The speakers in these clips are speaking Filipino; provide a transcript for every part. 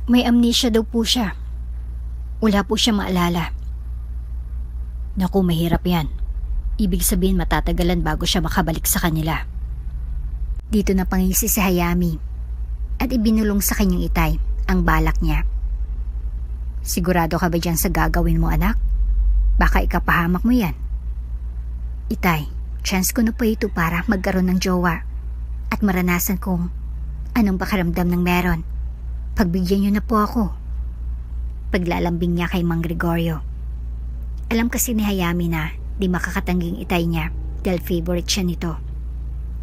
May amnesia daw po siya. Wala po siya maalala. Naku, mahirap yan. Ibig sabihin matatagalan bago siya makabalik sa kanila. Dito na pangisi si Hayami at ibinulong sa kanyang Itay ang balak niya. Sigurado ka ba dyan sa gagawin mo, anak? Baka ikapahamak mo yan. Itay, chance ko na po ito para magkaroon ng jowa at maranasan kong anong pakaramdam ng meron. Pagbigyan niyo na po ako. Paglalambing niya kay Mang Gregorio. Alam kasi ni Hayami na di makakatangging Itay niya dahil favorite siya nito.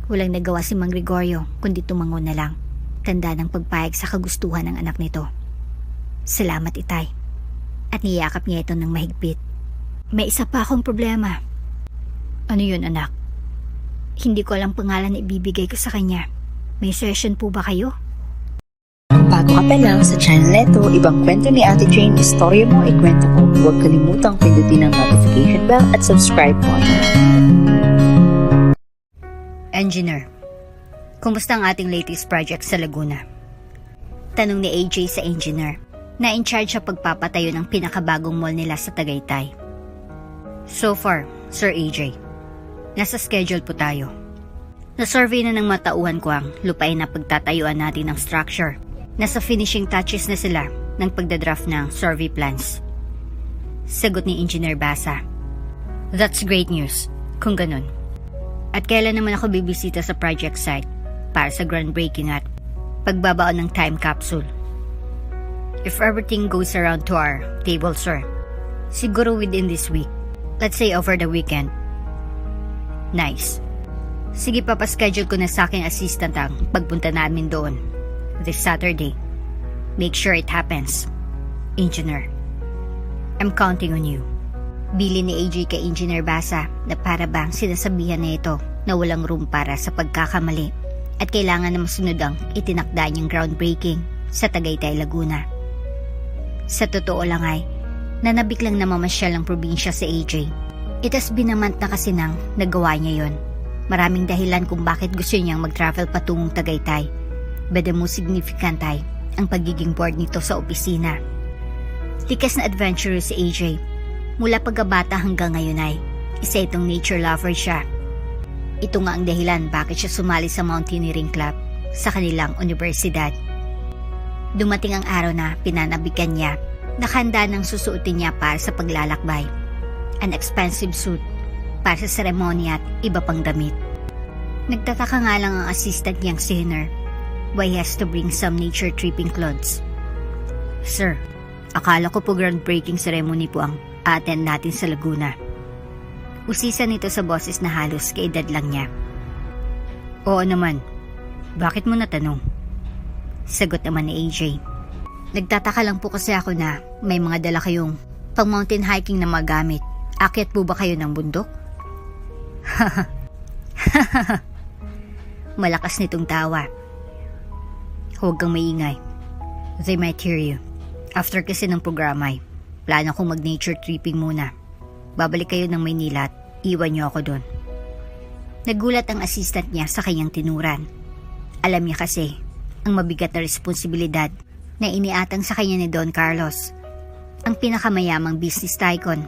Walang nagawa si Mang Gregorio kundi tumango na lang. Tanda ng pagpayag sa kagustuhan ng anak nito. Salamat, Itay. At niyakap niya ito ng mahigpit. May isa pa akong problema. Ano yun, anak? Hindi ko alam pangalan na ibibigay ko sa kanya. May session po ba kayo? Bago ka pa lang sa channel neto, ibang kwento ni Ate Jane, istorya mo, ikwento ko. Huwag kalimutang pindutin ang notification bell at subscribe button. Engineer, kumusta ang ating latest project sa Laguna? Tanong ni AJ sa engineer na in charge sa pagpapatayo ng pinakabagong mall nila sa Tagaytay. So far, Sir AJ, nasa schedule po tayo. Na-survey na ng matauhan ko ang lupain na pagtatayuan natin ng structure. Nasa finishing touches na sila ng pagdadraft ng survey plans. Sagot ni Engineer Basa. That's great news, kung ganun. At kailan naman ako bibisita sa project site para sa groundbreaking at pagbabaon ng time capsule? If everything goes around to our table, sir, siguro within this week. Let's say over the weekend. Nice. Sige, papaschedule ko na sa aking assistant ang pagpunta namin doon this Saturday. Make sure it happens. Engineer, I'm counting on you. Bili ni AJ kay Engineer Basa na para bang sinasabihan na ito na walang room para sa pagkakamali at kailangan na masunod ang itinakda niyang groundbreaking sa Tagaytay, Laguna. Sa totoo lang ay, nanabik lang na mamasyal ang probinsya sa AJ. It has been a month na kasi nang nagawa niya yon. Maraming dahilan kung bakit gusto niyang mag-travel patungong Tagaytay. But the most significant ay ang pagiging bored nito sa opisina. Tikas na adventurous si AJ. Mula pagkabata hanggang ngayon ay isa itong nature lover siya. Ito nga ang dahilan bakit siya sumali sa mountaineering club sa kanilang universidad. Dumating ang araw na pinanabikan niya. Nakahanda ng susuotin niya para sa paglalakbay. An expensive suit para sa seremonya at iba pang damit. Nagtataka nga lang ang assistant niyang si Henner why he has to bring some nature tripping clothes. Sir, akala ko po groundbreaking ceremony po ang attend natin sa Laguna. Usisan nito sa boses na halos kaedad lang niya. Oo naman, bakit mo natanong? Sagot naman ni AJ. Nagtataka lang po kasi ako na may mga dala kayong pang mountain hiking na magamit. Akyat po ba kayo ng bundok? Malakas nitong tawa. Huwag kang maingay. They might hear you. After kasi ng programa ay plano kong mag-nature tripping muna. Babalik kayo ng Maynila at iwan niyo ako doon. Nagulat ang assistant niya sa kanyang tinuran. Alam niya kasi ang mabigat na responsibilidad na iniatang sa kanya ni Don Carlos, ang pinakamayamang business tycoon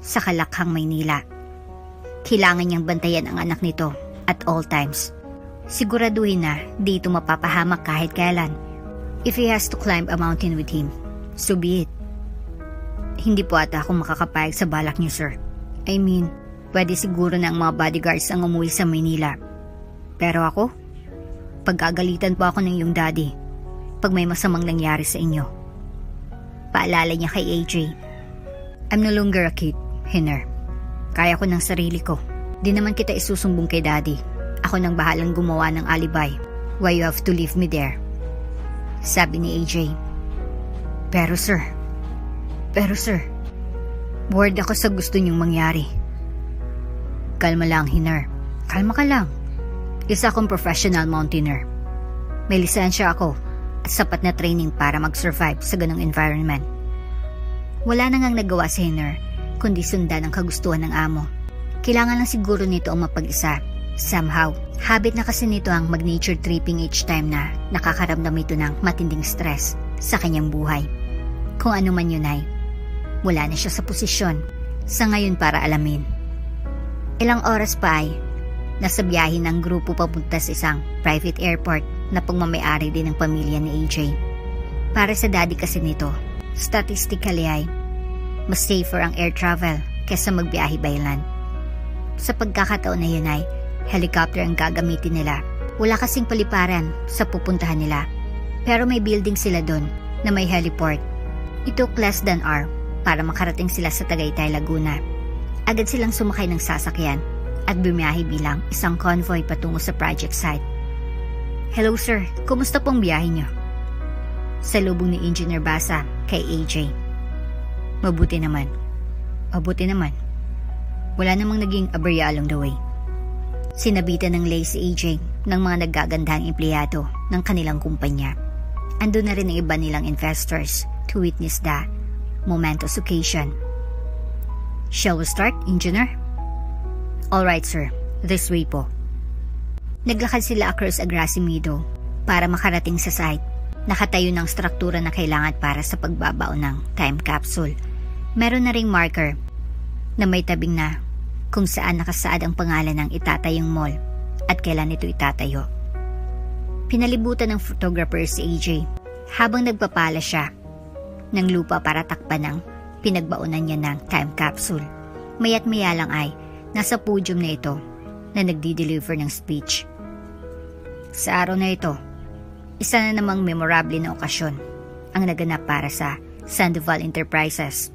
sa Kalakhang, Maynila. Kailangan niyang bantayan ang anak nito at all times. Siguraduhin na di ito mapapahamak kahit kailan. If he has to climb a mountain with him, so be it. Hindi po ata ako makakapayag sa balak niyo, sir. I mean, pwede siguro na ang mga bodyguards ang umuwi sa Maynila. Pero ako, pagkagalitan po ako ng iyong daddy pag may masamang nangyari sa inyo. Paalala niya kay AJ. I'm no longer a kid, Henner. Kaya ko ng sarili ko. Di naman kita isusumbong kay daddy. Ako nang bahalang gumawa ng alibi. Why you have to leave me there? Sabi ni AJ. Pero sir, bored ako sa gusto niyong mangyari. Kalma lang, Henner. Kalma ka lang. Isa akong professional mountaineer. May lisensya ako at sapat na training para mag-survive sa ganong environment. Wala na ngang nagawa si Henner kundi sundan ang kagustuhan ng amo. Kailangan lang siguro nito ang mapag-isa. Somehow, habit na kasi nito ang mag-nature tripping each time na nakakaramdam ito ng matinding stress sa kanyang buhay. Kung ano man yun ay, wala na siya sa posisyon sa ngayon para alamin. Ilang oras pa ay nasa biyahe ng grupo papunta sa isang private airport na pagmamayari din ng pamilya ni AJ. Para sa daddy kasi nito, statistically ay mas safer ang air travel kaysa magbiyahe by land. Sa pagkakataon na yun ay helicopter ang gagamitin nila. Wala kasing paliparan sa pupuntahan nila, pero may building sila doon na may heliport. It took less than hour para makarating sila sa Tagaytay, Laguna. Agad silang sumakay ng sasakyan at bumiyahe bilang isang convoy patungo sa project site. "Hello sir, kumusta pong biyahe niyo?" Salubong ni Engineer Basa kay AJ. Mabuti naman. Wala namang naging aberya along the way." Sinabitan ng lay si AJ ng mga naggagandahang empleyado ng kanilang kumpanya. Ando na rin ang iba nilang investors to witness the momentous occasion. "Shall we start, Engineer?" "Alright sir, this way po." Naglakad sila across Agraci Meadow para makarating sa site. Nakatayo ng struktura na kailangan para sa pagbabao ng time capsule. Meron na ring marker na may tabing na kung saan nakasaad ang pangalan ng itatayong mall at kailan ito itatayo. Pinalibutan ng photographer si AJ habang nagpapala siya ng lupa para takpan ng pinagbaunan niya ng time capsule. Maya't maya lang ay nasa podium na ito na nagdi-deliver ng speech. Sa araw na ito, isa na namang memorable na okasyon ang naganap para sa Sandoval Enterprises.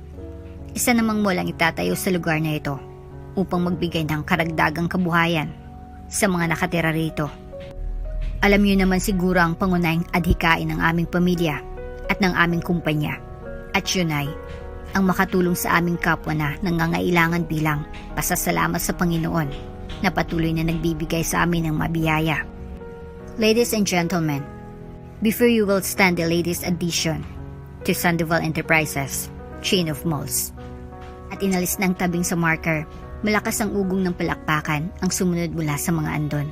Isa namang mall ang itatayo sa lugar na ito upang magbigay ng karagdagang kabuhayan sa mga nakatira rito. Alam niyo naman siguro ang pangunahing adhikain ng aming pamilya at ng aming kumpanya. At yun ay ang makatulong sa aming kapwa na nangangailangan bilang pasasalamat sa Panginoon na patuloy na nagbibigay sa amin ng mabiyaya. Ladies and gentlemen, before you will stand the latest addition to Sandoval Enterprises, chain of malls. At inalis ng tabing sa marker, malakas ang ugong ng palakpakan ang sumunod mula sa mga andon.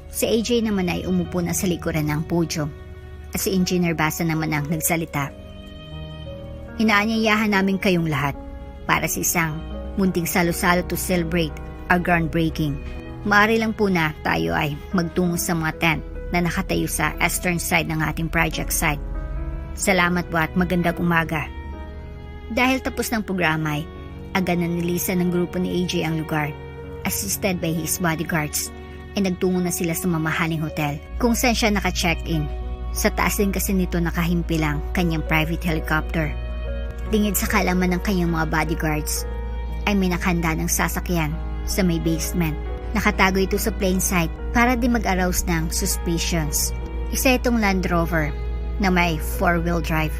Si AJ naman ay umupo na sa likuran ng podium at si Engineer Basa naman ang nagsalita. "Inaanyayahan namin kayong lahat para sa isang munting salo-salo to celebrate our groundbreaking. Maaari lang po na tayo ay magtungo sa mga tent na nakatayo sa eastern side ng ating project site. Salamat po at magandang umaga." Dahil tapos ng programa ay agad na nilisan ng grupo ni AJ ang lugar. Assisted by his bodyguards ay nagtungo na sila sa mamahaling hotel kung saan siya naka-check-in. Sa taas din kasi nito nakahimpilang kanyang private helicopter. Dingid sa kalaman ng kanyang mga bodyguards ay may nakahanda ng sasakyan sa may basement. Nakatago ito sa plain sight para di mag-arouse ng suspicions. Isa itong Land Rover na may 4-wheel drive.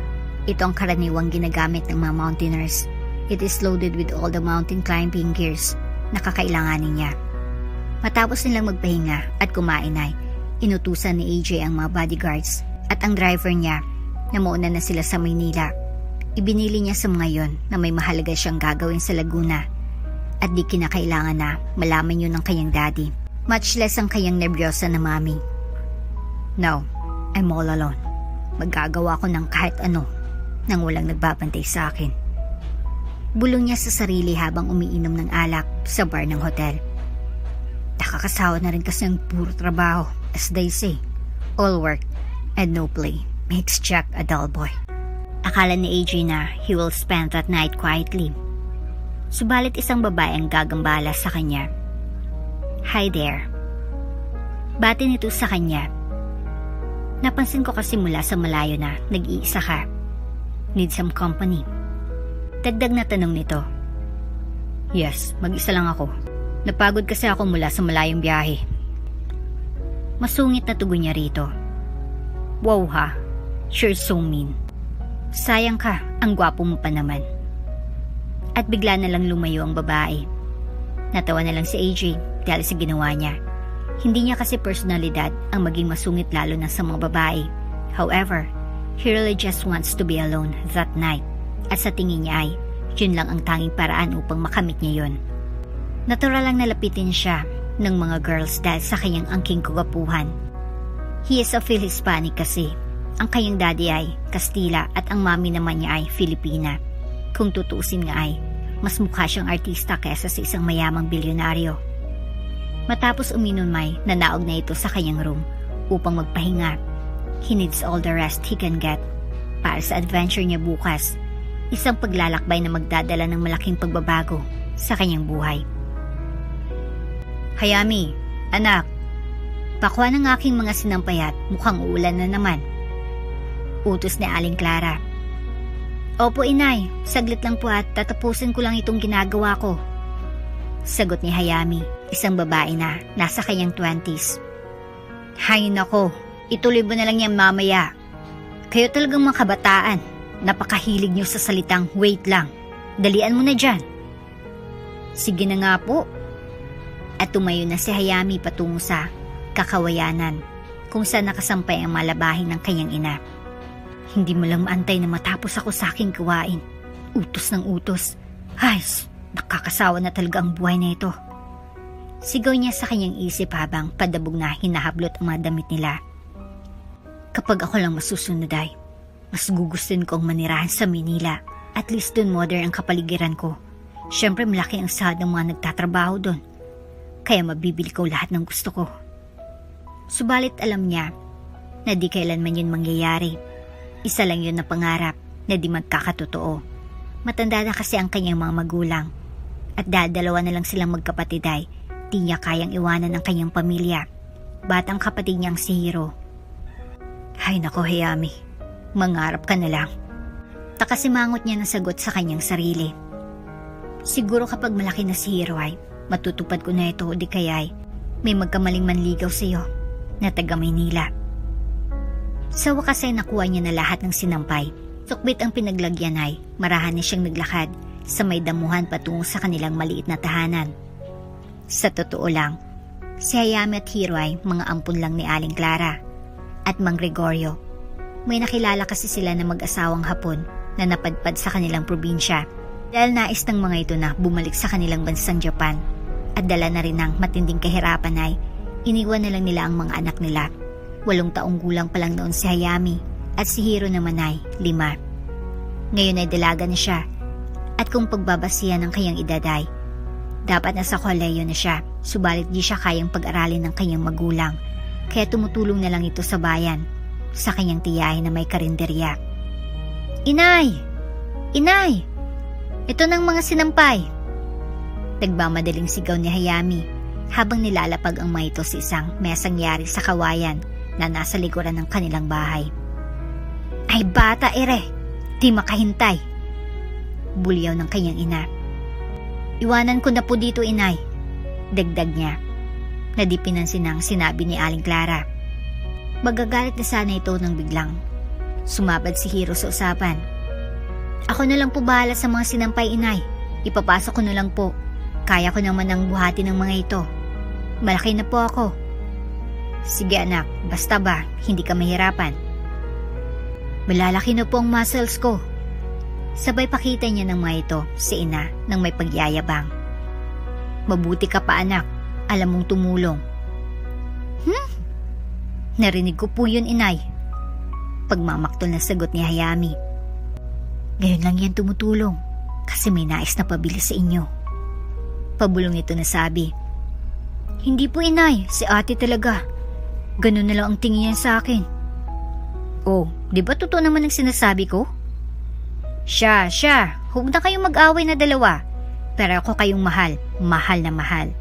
Ito ang karaniwang ginagamit ng mga mountaineers. It is loaded with all the mountain climbing gears na kakailanganin niya. Matapos nilang magpahinga at kumain ay inutusan ni AJ ang mga bodyguards at ang driver niya na mauna na sila sa Maynila. Ibinili niya sa mga yon na may mahalaga siyang gagawin sa Laguna at di kinakailangan na malaman yun ng kanyang daddy, much less ang kanyang nervyosa na mami. "No, I'm all alone. Magagawa ko ng kahit ano nang walang nagbabantay sa akin." Bulong niya sa sarili habang umiinom ng alak sa bar ng hotel. Nakakasawa na rin kasi ang puro trabaho, as they say. All work and no play makes Jack a dull boy. Akala ni AJ na he will spend that night quietly. Subalit isang babae ang gagambala sa kanya. "Hi there." Bati nito sa kanya. "Napansin ko kasi mula sa malayo na nag-iisa ka. Need some company?" Dagdag na tanong nito. "Yes, mag-isa lang ako. Napagod kasi ako mula sa malayong biyahe." Masungit na tugon niya rito. "Wow ha, sure so mean. Sayang ka, ang gwapo mo pa naman." At bigla na lang lumayo ang babae. Natawa na lang si AJ dahil sa ginawa niya. Hindi niya kasi personalidad ang maging masungit lalo na sa mga babae. However, he really just wants to be alone that night. At sa tingin niya ay, yun lang ang tanging paraan upang makamit niya yun. Natural lang nalapitin siya ng mga girls dahil sa kanyang angking kagapuhan. He is a Phil Hispanic kasi, Ang kanyang daddy ay Kastila at ang mami naman niya ay Filipina. Kung tutuusin nga ay, mas mukha siyang artista kaysa sa isang mayamang bilyonaryo. Matapos uminom ay nanaog na ito sa kanyang room upang magpahinga. He needs all the rest he can get para sa adventure niya bukas, isang paglalakbay na magdadala ng malaking pagbabago sa kanyang buhay. Hayami, anak, pakuha ng aking mga sinampayat, mukhang uulan na naman. Utos ni Aling Clara. Opo inay, saglit lang po at tatapusin ko lang itong ginagawa ko. Sagot ni Hayami, isang babae na nasa kanyang 20s. Hay nako, ituloy mo na lang yan mamaya. Kayo talagang mga kabataan, napakahilig niyo sa salitang wait lang. Dalian mo na dyan. Sige na nga po. At tumayo na si Hayami patungo sa kakawayanan kung saan nakasampay ang malabahin ng kanyang ina. Hindi mo lang maantay na matapos ako sa aking gawain. Utos ng utos. Ay, nakakasawa na talaga ang buhay na ito. Sigaw niya sa kanyang isip habang padabog na hinahablot ang mga damit nila. Kapag ako lang masusunod ay, mas gugustuhin ko ang manirahan sa Manila. At least doon modern ang kapaligiran ko. Siyempre malaki ang sahod ng mga nagtatrabaho doon. Kaya mabibili ko lahat ng gusto ko. Subalit alam niya na di kailanman yun mangyayari. Isa lang yun na pangarap na di magkakatotoo. Matanda na kasi ang kanyang mga magulang. At dalawa na lang silang magkapatid ay di niya kayang iwanan ang kanyang pamilya. Batang kapatid niyang si Hiro. Hay nako Hayami, mangarap ka na lang. Takasimangot niya ng sagot sa kanyang sarili. Siguro kapag malaki na si Hiro ay matutupad ko na ito o di kaya ay may magkamaling manligaw sa iyo na taga Maynila. Sa wakas ay nakuha niya na lahat ng sinampay. Sukbit ang pinaglagyan ay marahan na siyang naglakad sa may damuhan patungo sa kanilang maliit na tahanan. Sa totoo lang, si Hayami at Hiro ay mga ampun lang ni Aling Clara at Mang Gregorio. May nakilala kasi sila na mag-asawang Hapon na napadpad sa kanilang probinsya dahil nais ng mga ito na bumalik sa kanilang bansang Japan at dala na rin ng matinding kahirapan ay iniwan na lang nila ang mga anak nila. 8 taong gulang pa lang noon si Hayami at si Hiro naman ay 5. Ngayon ay dalaga na siya at kung pagbabasihan ng kanyang edad ay dapat nasa koleyo na siya, subalit di siya kayang pag-aralin ng kanyang magulang kaya tumutulong na lang ito sa bayan sa kanyang tiyahin na may karinderya. Inay! Inay! Ito ng mga sinampay! Nagmamadaling sigaw ni Hayami habang nilalapag ang mga ito sa isang mesang yari sa kawayan na nasa likuran ng kanilang bahay. Ay bata ere, di makahintay. Bulyaw ng kanyang ina. Iwanan ko na po dito inay, dagdag niya. Na di pinansin ang sinabi ni Aling Clara. Magagalit na sana ito nang biglang sumabad si Hiro sa usapan. Ako na lang po bahala sa mga sinampay inay, ipapasok ko na lang po. Kaya ko naman ang buhati ng mga ito. Malaki na po ako. Sige anak, basta ba, hindi ka mahirapan. Malalaki na po ang muscles ko. Sabay pakita niya ng mga ito si ina nang may pagyayabang. Mabuti ka pa anak, alam mong tumulong. Narinig ko po yun inay. Pagmamaktol na sagot ni Hayami. Ngayon lang yan tumutulong kasi may nais na pabili sa inyo. Pabulong ito na sabi. Hindi po inay, si ate talaga. Ganun na lang ang tingin niya sa akin. Oh, di ba totoo naman ang sinasabi ko? Siya, huwag na kayong mag-away na dalawa. Pero ako kayong mahal, mahal na mahal.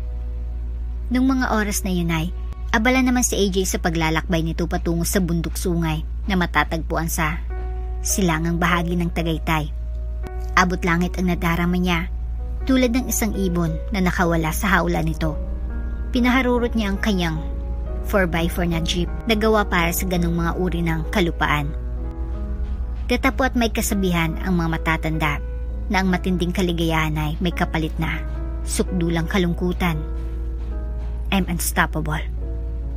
Nung mga oras na yun ay, abala naman si AJ sa paglalakbay nito patungo sa bundok sungay na matatagpuan sa silangang bahagi ng Tagaytay. Abot langit ang nadarama niya, tulad ng isang ibon na nakawala sa hawla nito. Pinaharurot niya ang kanyang 4x4 na jeep na gawa para sa ganong mga uri ng kalupaan. Tatapo at may kasabihan ang mga matatanda na ang matinding kaligayahan ay may kapalit na sukdulang kalungkutan. I'm unstoppable.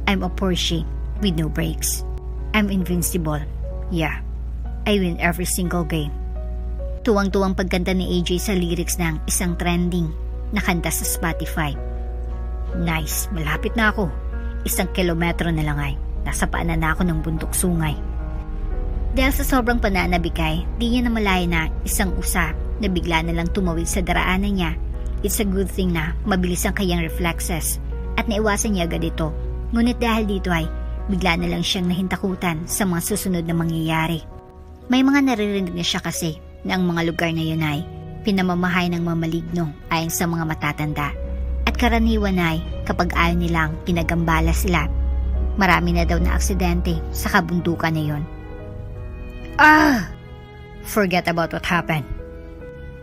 I'm a Porsche with no brakes. I'm invincible. Yeah, I win every single game. Tuwang-tuwang pagkanta ni AJ sa lyrics ng isang trending na kanta sa Spotify. Nice, malapit na ako. 1 kilometro na lang ay nasa paanan na ako ng bundok sungay. Dahil sa sobrang pananabikay, di niya namalaya na isang usa na bigla na lang tumawid sa daraanan niya. It's a good thing na mabilis ang kanyang reflexes at naiwasan niya agad ito. Ngunit dahil dito ay bigla na lang siyang nahintakutan sa mga susunod na mangyayari. May mga naririnig na siya kasi na ang mga lugar na yun ay pinamamahay ng mga maligno ayon sa mga matatanda. At karaniwan ay kapag ayaw nilang pinagambala sila, marami na daw na aksidente sa kabundukan na yun. Forget about what happened.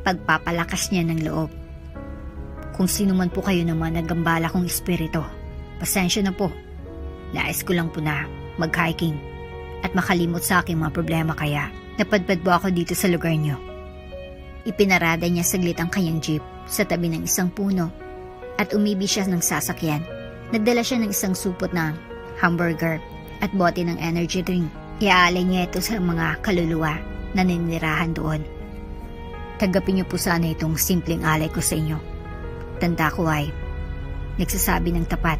Pagpapalakas niya ng loob. Kung sino man po kayo naman nagambala kong espiritu, pasensya na po. Nais ko lang po na mag-hiking at makalimot sa aking mga problema kaya napadpad po ako dito sa lugar niyo. Ipinarada niya saglit ang kanyang jeep sa tabi ng isang puno at umibi siya ng sasakyan. Nagdala siya ng isang supot ng hamburger at bote ng energy drink. Iaalay niya ito sa mga kaluluwa na ninirahan doon. Tanggapin niyo po sana itong simpleng alay ko sa inyo. Tanda ko ay nagsasabi ng tapat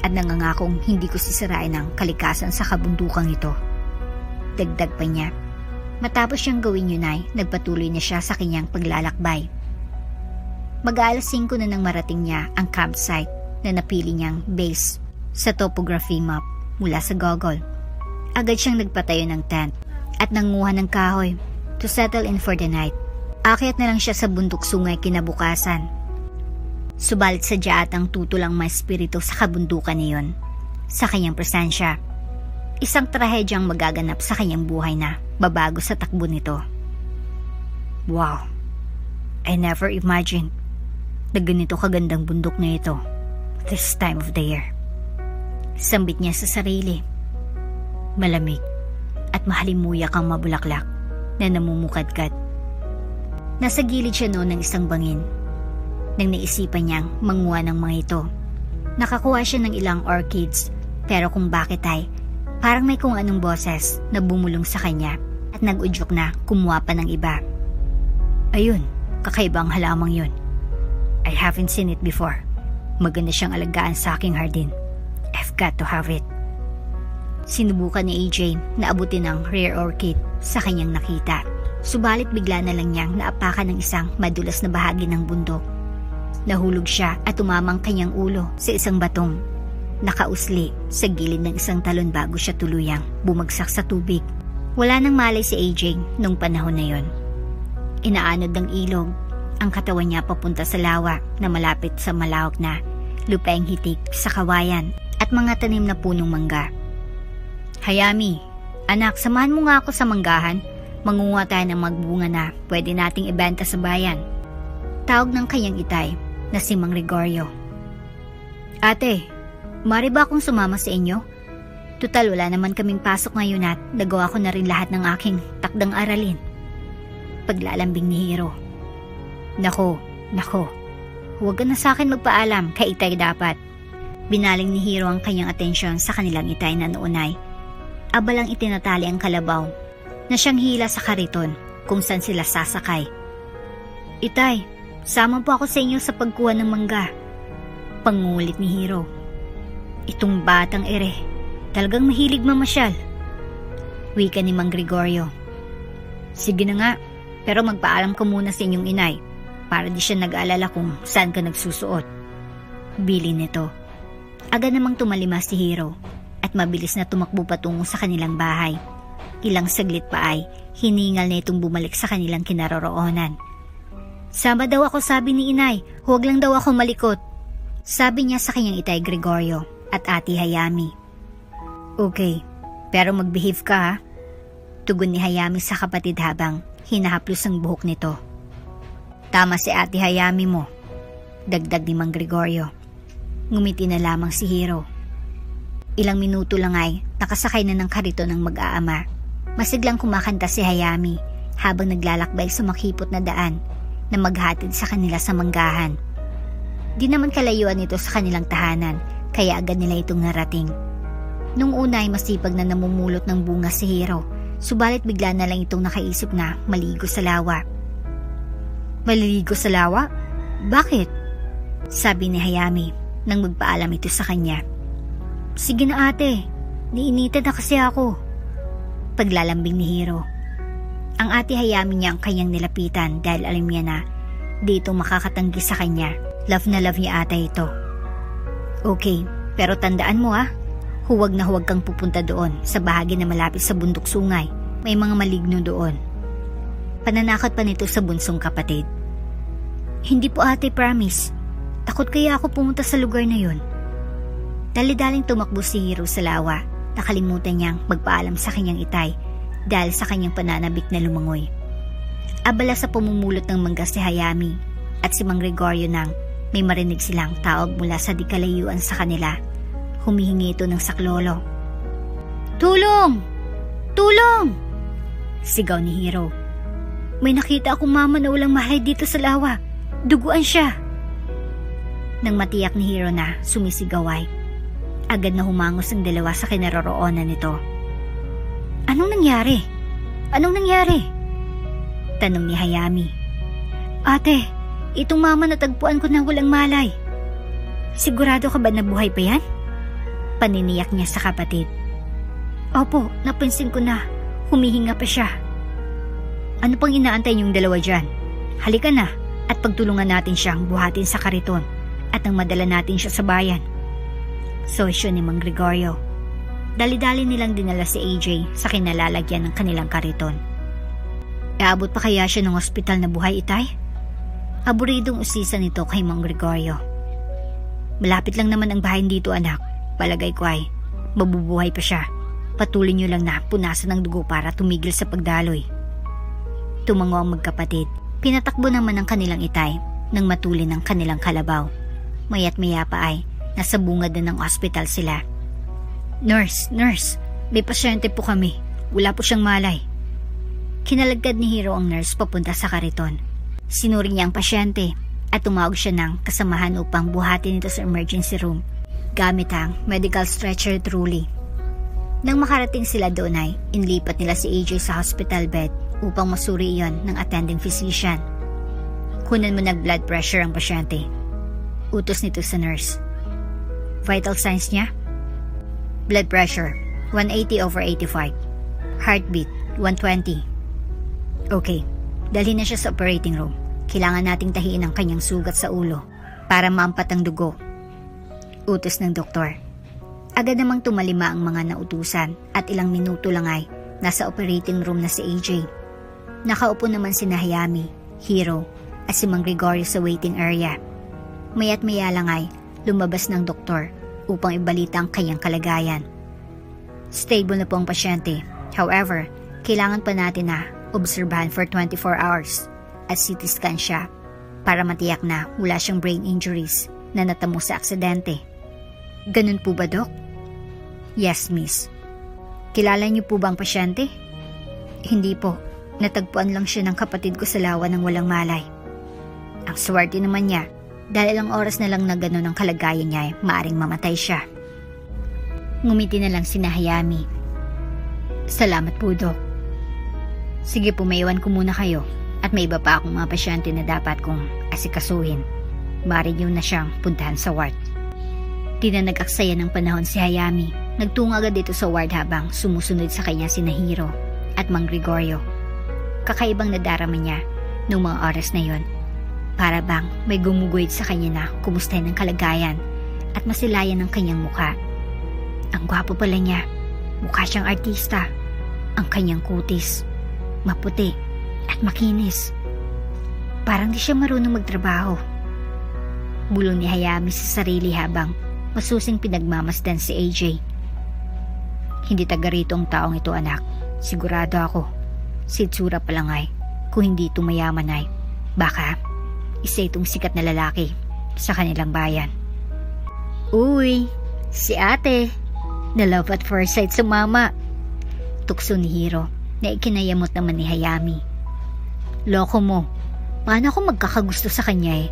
at nangangakong hindi ko sisirain ang kalikasan sa kabundukang ito. Dagdag pa niya. Matapos siyang gawin yun ay nagpatuloy na siya sa kanyang paglalakbay. Mag-aalas 5 na nang marating niya ang campsite na napili niyang base sa topography map mula sa Google. Agad siyang nagpatayo ng tent at nanguha ng kahoy to settle in for the night. Akyat na lang siya sa bundok sungay kinabukasan. Subalit sadya at ang tutulang may espiritu sa kabundukan niyon. Sa kanyang presensya, isang trahedyang magaganap sa kanyang buhay na babago sa takbo nito. Wow, I never imagined na ganito kagandang bundok na ito this time of the year. Sambit niya sa sarili. Malamig at mahalimuyak ang mabulaklak na namumukadkad. Nasa gilid siya noon ng isang bangin. Nang naisipan niyang manguha ng mga ito. Nakakuha siya ng ilang orchids pero kung bakit ay parang may kung anong boses na bumulong sa kanya at nag-udyok na kumuha pa ng iba. Ayun, kakaibang halamang yun. I haven't seen it before. Maganda siyang alagaan sa aking hardin. I've got to have it. Sinubukan ni AJ na abutin ang rare orchid sa kanyang nakita. Subalit bigla na lang niyang naapakan ng isang madulas na bahagi ng bundok. Nahulog siya at tumamang kanyang ulo sa isang batong nakausli sa gilid ng isang talon bago siya tuluyang bumagsak sa tubig. Wala nang malay si AJ nung panahon na yon. Inaanod ng ilog ang katawan niya papunta sa lawa na malapit sa malawak na lupaing hitik sa kawayan at mga tanim na punong mangga. Hayami, anak, samahan mo nga ako sa manggahan. Mangunguha tayo ng magbunga na pwede nating ibenta sa bayan. Tawag ng kanyang itay na si Mang Gregorio. Ate, mari ba akong sumama sa inyo? Tutal wala naman kaming pasok ngayon at nagawa ko na rin lahat ng aking takdang aralin. Paglalambing ni Hiro. Nako, huwag ka na sa akin magpaalam, kay itay dapat. Binaling ni Hiro ang kanyang atensyon sa kanilang itay na noon ay abalang itinatali ang kalabaw na siyang hila sa kariton kung saan sila sasakay. Itay, sama po ako sa inyo sa pagkuha ng mangga. Pangulit ni Hiro. Itong batang ere, talagang mahilig mamasyal. Wika ni Mang Gregorio. Sige na nga, pero magpaalam ka muna sa inyong inay para di siya nag-aalala kung saan ka nagsusuot. Bili nito. Agad namang tumalima si Hiro at mabilis na tumakbo patungo sa kanilang bahay. Ilang saglit pa ay hiningal na itong bumalik sa kanilang kinaroroonan. Sama daw ako, sabi ni inay, huwag lang daw ako malikot. Sabi niya sa kanyang itay Gregorio at ate Hayami. Okay, pero mag-behave ka ha. Tugon ni Hayami sa kapatid habang hinahaplos ang buhok nito. Tama si ate Hayami mo, dagdag ni Mang Gregorio. Ngumiti na lamang si Hiro. Ilang minuto lang ay nakasakay na ng karito ng mag-aama. Masiglang kumakanta si Hayami habang naglalakbay sa makipot na daan na maghatid sa kanila sa manggahan. Di naman kalayuan ito sa kanilang tahanan kaya agad nila itong narating. Nung una ay masipag na namumulot ng bunga si Hiro, subalit bigla na lang itong nakaisip na maligo sa lawa. Maliligo sa lawa? Bakit? Sabi ni Hayami nang magpaalam ito sa kanya. Sige na ate, niinitan na kasi ako. paglalambing ni Hiro. Ang ate Hayami niya ang kanyang nilapitan dahil alam niya na dito makakatanggi sa kanya. Love na love niya ata ito. Okay, pero tandaan mo huwag na huwag kang pupunta doon sa bahagi na malapit sa bundok sungay. May mga maligno doon. Pananakot pa nito sa bunsong kapatid. Hindi po ate, promise. Takot kaya ako pumunta sa lugar na yun. Dali-daling tumakbo si Hiro sa lawa. Nakalimutan niyang magpaalam sa kanyang itay dahil sa kanyang pananabik na lumangoy. Abala sa pumumulot ng mangga si Hayami at si Mang Gregorio nang may marinig silang tawag mula sa di kalayuan sa kanila. Humihingi ito ng saklolo. Tulong! Tulong! Sigaw ni Hiro. May nakita akong mama na walang mahay dito sa lawa. Duguan siya. Nang matiyak ni Hiro na sumisigaw ay agad na humangos ang dalawa sa kinaroroonan nito. Anong nangyari? Anong nangyari? Tanong ni Hayami. Ate, itong mama natagpuan ko na walang malay. Sigurado ka ba na buhay pa yan? Paniniyak niya sa kapatid. Opo, napansin ko na. Humihinga pa siya. Ano pang inaantay niyong dalawa dyan? Halika na at pagtulungan natin siyang buhatin sa kariton at nang madala natin siya sa bayan. Sosyo ni Mang Gregorio. Dali-dali nilang dinala si AJ sa kinalalagyan ng kanilang kariton. Aabot pa kaya siya ng ospital na buhay, itay? Aburidong usisan nito kay Mang Gregorio. Malapit lang naman ang bahay dito, anak. Palagay ko ay mabubuhay pa siya. Patuloy niyo lang na punasan ng dugo para tumigil sa pagdaloy. Tumango ang magkapatid. Pinatakbo naman ang kanilang itay nang matuli ng kanilang kalabaw. Maya't maya pa ay nasa bungad na ng ospital sila. Nurse, may pasyente po kami. Wala po siyang malay. Kinalagkad ni Hiro ang nurse papunta sa kariton. Sinuri niya ang pasyente at tumawag siya ng kasamahan upang buhatin ito sa emergency room gamit ang medical stretcher trolley. Nang makarating sila doon ay inlipat nila si AJ sa hospital bed upang masuri iyon ng attending physician. Kunan mo ng blood pressure ang pasyente. Utos nito sa nurse. Vital signs niya? Blood pressure 180/85. Heartbeat 120. Okay, dalhin na siya sa operating room. Kailangan nating tahiin ang kanyang sugat sa ulo para maampat ang dugo. Utos ng doktor. Agad namang tumalima ang mga nautusan at ilang minuto lang ay nasa operating room na si AJ. Nakaupo naman si Hayami, Hiro at si Mang Gregorio sa waiting area. Maya't maya lang ay lumabas ng doktor upang ibalita ang kanyang kalagayan. Stable na po ang pasyente. However, kailangan pa natin na obserbahan for 24 hours at CT scan siya para matiyak na wala siyang brain injuries na natamo sa aksidente. Ganun po ba, Dok? Yes, miss. Kilala niyo po ba ang pasyente? Hindi po. Natagpuan lang siya ng kapatid ko sa lawa ng walang malay. Ang swerte naman niya dahil ilang oras na lang na ganun ang kalagayan niya ay maaring mamatay siya. Ngumiti na lang si Hayami. Salamat po, Dok. Sige po, maiwan ko muna kayo at may iba pa akong mga pasyente na dapat kong asikasuhin. Maaari niyo na siyang puntahan sa ward. Di na nag-aksaya ng panahon si Hayami. Nagtungo agad dito sa ward habang sumusunod sa kanya si Hiro at Mang Gregorio. Kakaibang nadarama niya noong mga oras na yon. Para bang may gumuguhit sa kanya na kumustahin ang kalagayan at masilayan ang kanyang mukha. Ang gwapo pala niya. Mukha siyang artista. Ang kanyang kutis. Maputi at makinis. Parang di siya marunong magtrabaho. Bulong ni Hayami sa sarili habang masusing pinagmamasdan si AJ. Hindi taga rito ang taong ito, anak. Sigurado ako. Si itsura pa lang ay, kung hindi ito mayaman ay, baka isa itong sikat na lalaki sa kanilang bayan. Uy, si ate. Na love at first sight sa mama. Tukso ni Hiro na ikinayamot naman ni Hayami. Loko mo. Paano ako magkakagusto sa kanya eh?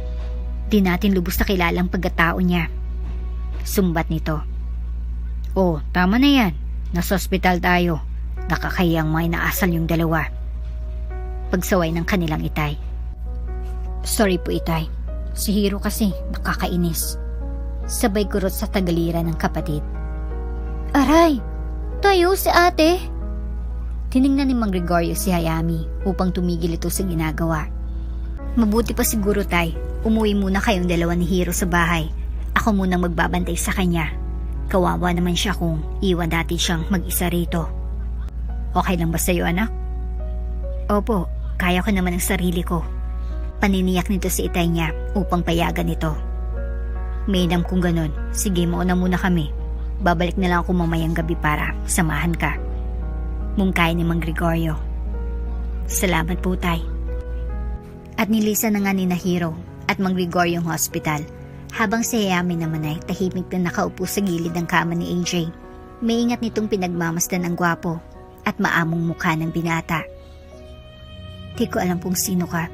Di natin lubos na kilala ang pagkatao niya. Sumbat nito. Oh, tama na yan. Nasa ospital tayo. Nakakayang mga inaasal yung dalawa. Pagsaway ng kanilang itay. Sorry po, itay. Si Hiro kasi nakakainis. Sabay kurot sa tagaliran ng kapatid. Aray! Tayo si ate! Tiningnan ni Mang Gregorio si Hayami upang tumigil ito sa ginagawa. Mabuti pa siguro, Tay. Umuwi muna kayong dalawa ni Hiro sa bahay. Ako munang magbabantay sa kanya. Kawawa naman siya kung iwan natin siyang mag-isa rito. Okay lang ba sa'yo, anak? Opo, kaya ko naman ang sarili ko. Paniniyak nito si itay niya upang payagan ito. Mainam kung ganun, sige mauna muna kami. Babalik na lang ako mamayang gabi para samahan ka. Mungkay ni Mang Gregorio. Salamat po, Tay. At nilisan na nga ni Hiro at Mang Gregorio ang hospital, habang si Hayami naman ay tahimik na nakaupo sa gilid ng kama ni AJ. Maingat nitong pinagmamasdan ang gwapo at maamong mukha ng binata. Di ko alam kung sino ka,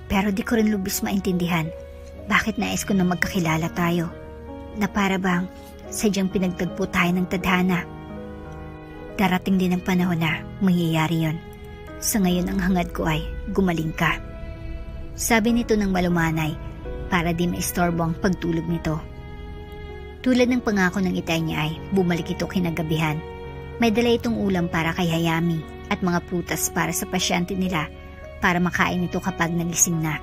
pero di ko rin lubis maintindihan bakit nais ko na magkakilala tayo, na para bang sadyang pinagtagpo tayo ng tadhana. Darating din ang panahon na mangyayari yon. Sa ngayon ang hangad ko ay gumaling ka. Sabi nito ng malumanay para di maistorbo ang pagtulog nito. Tulad ng pangako ng itay niya ay bumalik ito kinagabihan. May dala itong ulam para kay Hayami at mga prutas para sa pasyente nila para makain ito kapag nagising na.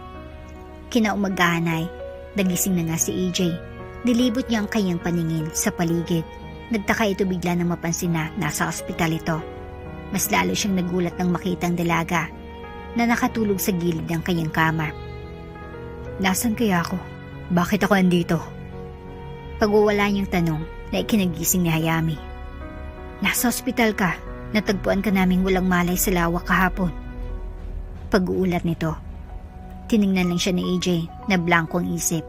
Kinaumagahan ay nagising na nga si AJ. Nilibot niya ang kanyang paningin sa paligid. Nagtaka ito bigla nang mapansin na nasa ospital ito. Mas lalo siyang nagulat nang makita ang dalaga na nakatulog sa gilid ng kanyang kama. Nasaan kaya ako? Bakit ako andito? Pagwawala niyang tanong na ikinagising ni Hayami. Nasa ospital ka. Natagpuan ka naming walang malay sa lawak kahapon. Pag-uulat nito. Tiningnan lang siya ni AJ na blanko ang isip.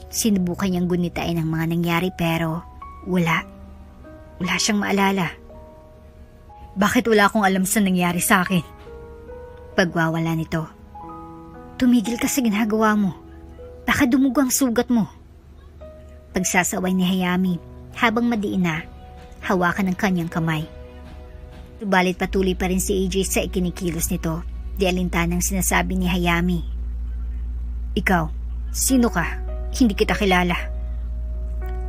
Sinubukan niyang gunitain ang mga nangyari pero wala. Wala siyang maalala. Bakit wala akong alam sa nangyari sa akin? Pagwawala nito. Tumigil ka sa ginagawa mo. Baka dumugo ang sugat mo. Pagsasaway ni Hayami habang madiin na, hawakan ng kanyang kamay. Subalit patuloy pa rin si AJ sa ikinikilos nito, di alintanang sinasabi ni Hayami. Ikaw, sino ka? Hindi kita kilala.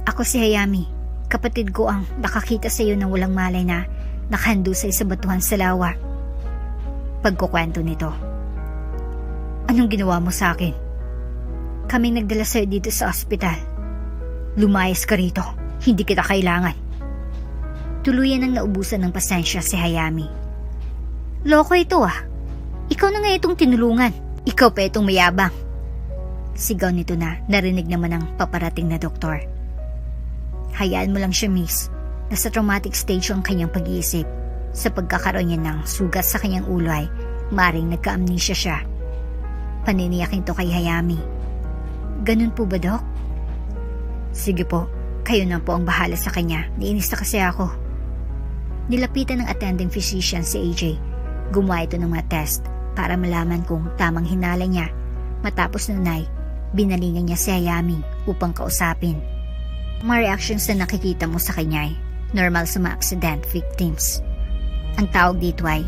Ako si Hayami. Kapatid ko ang nakakita sa iyo ng walang malay na nakahandusay sa batuhan sa lawa. Pagkukwento nito. Anong ginawa mo sa akin? Kaming nagdala sa iyo dito sa ospital. Lumayas ka rito. Hindi kita kailangan. Tuluyan ang naubusan ng pasensya si Hayami. Loko ito ah. Ikaw na nga itong tinulungan. Ikaw pa itong mayabang. Sigaw nito na narinig naman ng paparating na doktor. Hayaan mo lang siya, miss. Nasa traumatic stage ang kanyang pag-iisip. Sa pagkakaroon niya ng sugat sa kanyang ulo ay maring nagka-amnesia siya. Paniniyak nito kay Hayami. Ganun po ba, Dok? Sige po, kayo na po ang bahala sa kanya. Niinis na kasi ako. Nilapitan ng attending physician si AJ. Gumawa ito ng mga test para malaman kung tamang hinala niya. Matapos nun ay binalingan niya si Hayami upang kausapin. Mga reactions na nakikita mo sa kanya ay normal sa mga accident victims. Ang tawag dito ay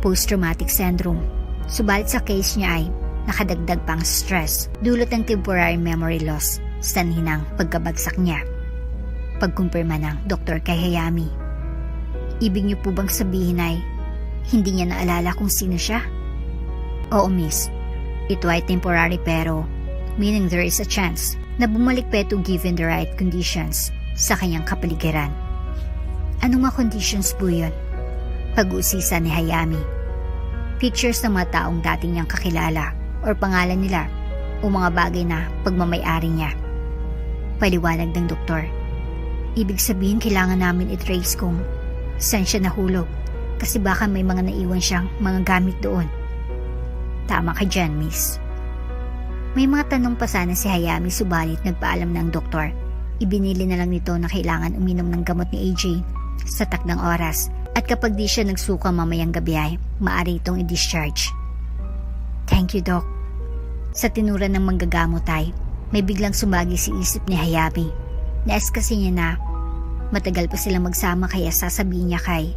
post-traumatic syndrome. Subalit sa case niya ay nakadagdag pang stress dulot ng temporary memory loss sa hinang pagkabagsak niya. Pagkumpirma ng doktor kay Hayami. Ibig niyo po bang sabihin ay hindi niya naalala kung sino siya? Oo, miss. Ito ay temporary pero meaning there is a chance na bumalik pa ito given the right conditions sa kanyang kapaligiran. Anong mga conditions po yun? Pag-uusisa ni Hayami. Pictures ng mga taong dati niyang kakilala or pangalan nila o mga bagay na pagmamay-ari niya. Paliwanag ng doktor. Ibig sabihin kailangan namin i-trace kung saan siya nahulog kasi baka may mga naiwan siyang mga gamit doon. Tama ka dyan, miss. May mga tanong pa sana si Hayami subalit nagpaalam ng doktor. Ibinili na lang nito na kailangan uminom ng gamot ni AJ sa takdang oras at kapag di siya nagsuka mamayang gabi ay maaari itong i-discharge. Thank you, Doc. Sa tinura ng manggagamot ay may biglang sumagi si isip ni Hayami. Naes kasi niya na matagal pa silang magsama kaya sasabihin niya kay.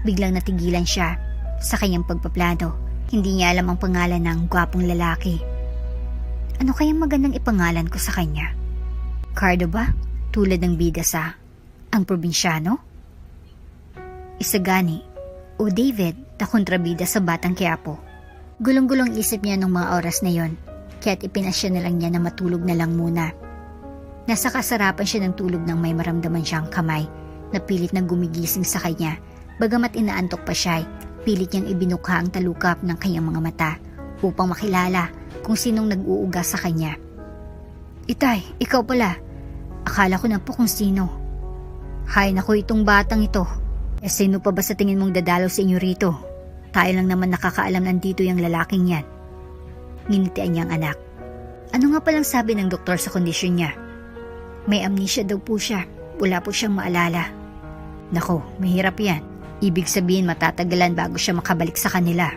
Biglang natigilan siya sa kanyang pagpaplano. Hindi niya alam ang pangalan ng gwapong lalaki. Ano kayang magandang ipangalan ko sa kanya? Cardo ba? Tulad ng bida sa ang probinsyano? Isagani, o David na kontrabida sa Batang Quiapo. Gulong-gulong isip niya nung mga oras na yon, kaya't ipinasya na lang niya na matulog na lang muna. Nasa kasarapan siya ng tulog nang may maramdaman siyang kamay na pilit na gumigising sa kanya. Bagamat inaantok pa siya, pilit niyang ibinukha ang talukap ng kanyang mga mata upang makilala kung sinong nag-uuga sa kanya. Itay, ikaw pala. Akala ko na po kung sino. Hay naku, itong batang ito. Sino pa ba sa tingin mong dadalaw sa inyo rito? Tayo lang naman nakakaalam nandito yung lalaking yan. Nginitian niya ang anak. Ano nga palang sabi ng doktor sa kondisyon niya? May amnesia daw po siya. Wala po siyang maalala. Nako, mahirap yan. Ibig sabihin matatagalan bago siya makabalik sa kanila.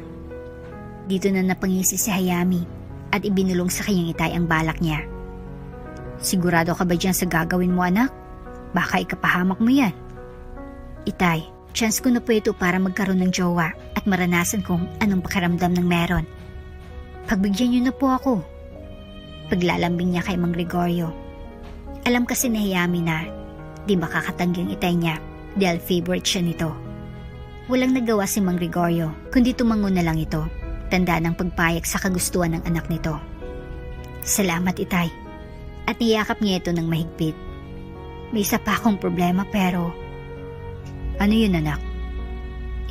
Dito na napangisi si Hayami at ibinulong sa kanyang itay ang balak niya. Sigurado ka ba dyan sa gagawin mo, anak? Baka ikapahamak mo yan. Itay, chance ko na po ito para magkaroon ng jowa at maranasan kung anong pakiramdam ng meron. Pagbigyan niyo na po ako. Paglalambing niya kay Mang Gregorio. Alam kasi ni Hayami na di makakatanggi ang itay niya dahil favorite siya nito. Walang nagawa si Mang Gregorio kundi tumango na lang ito, tanda ng pagpayag sa kagustuhan ng anak nito. Salamat, itay. At niyakap niya ito ng mahigpit. May isa pa akong problema pero... Ano yun, anak?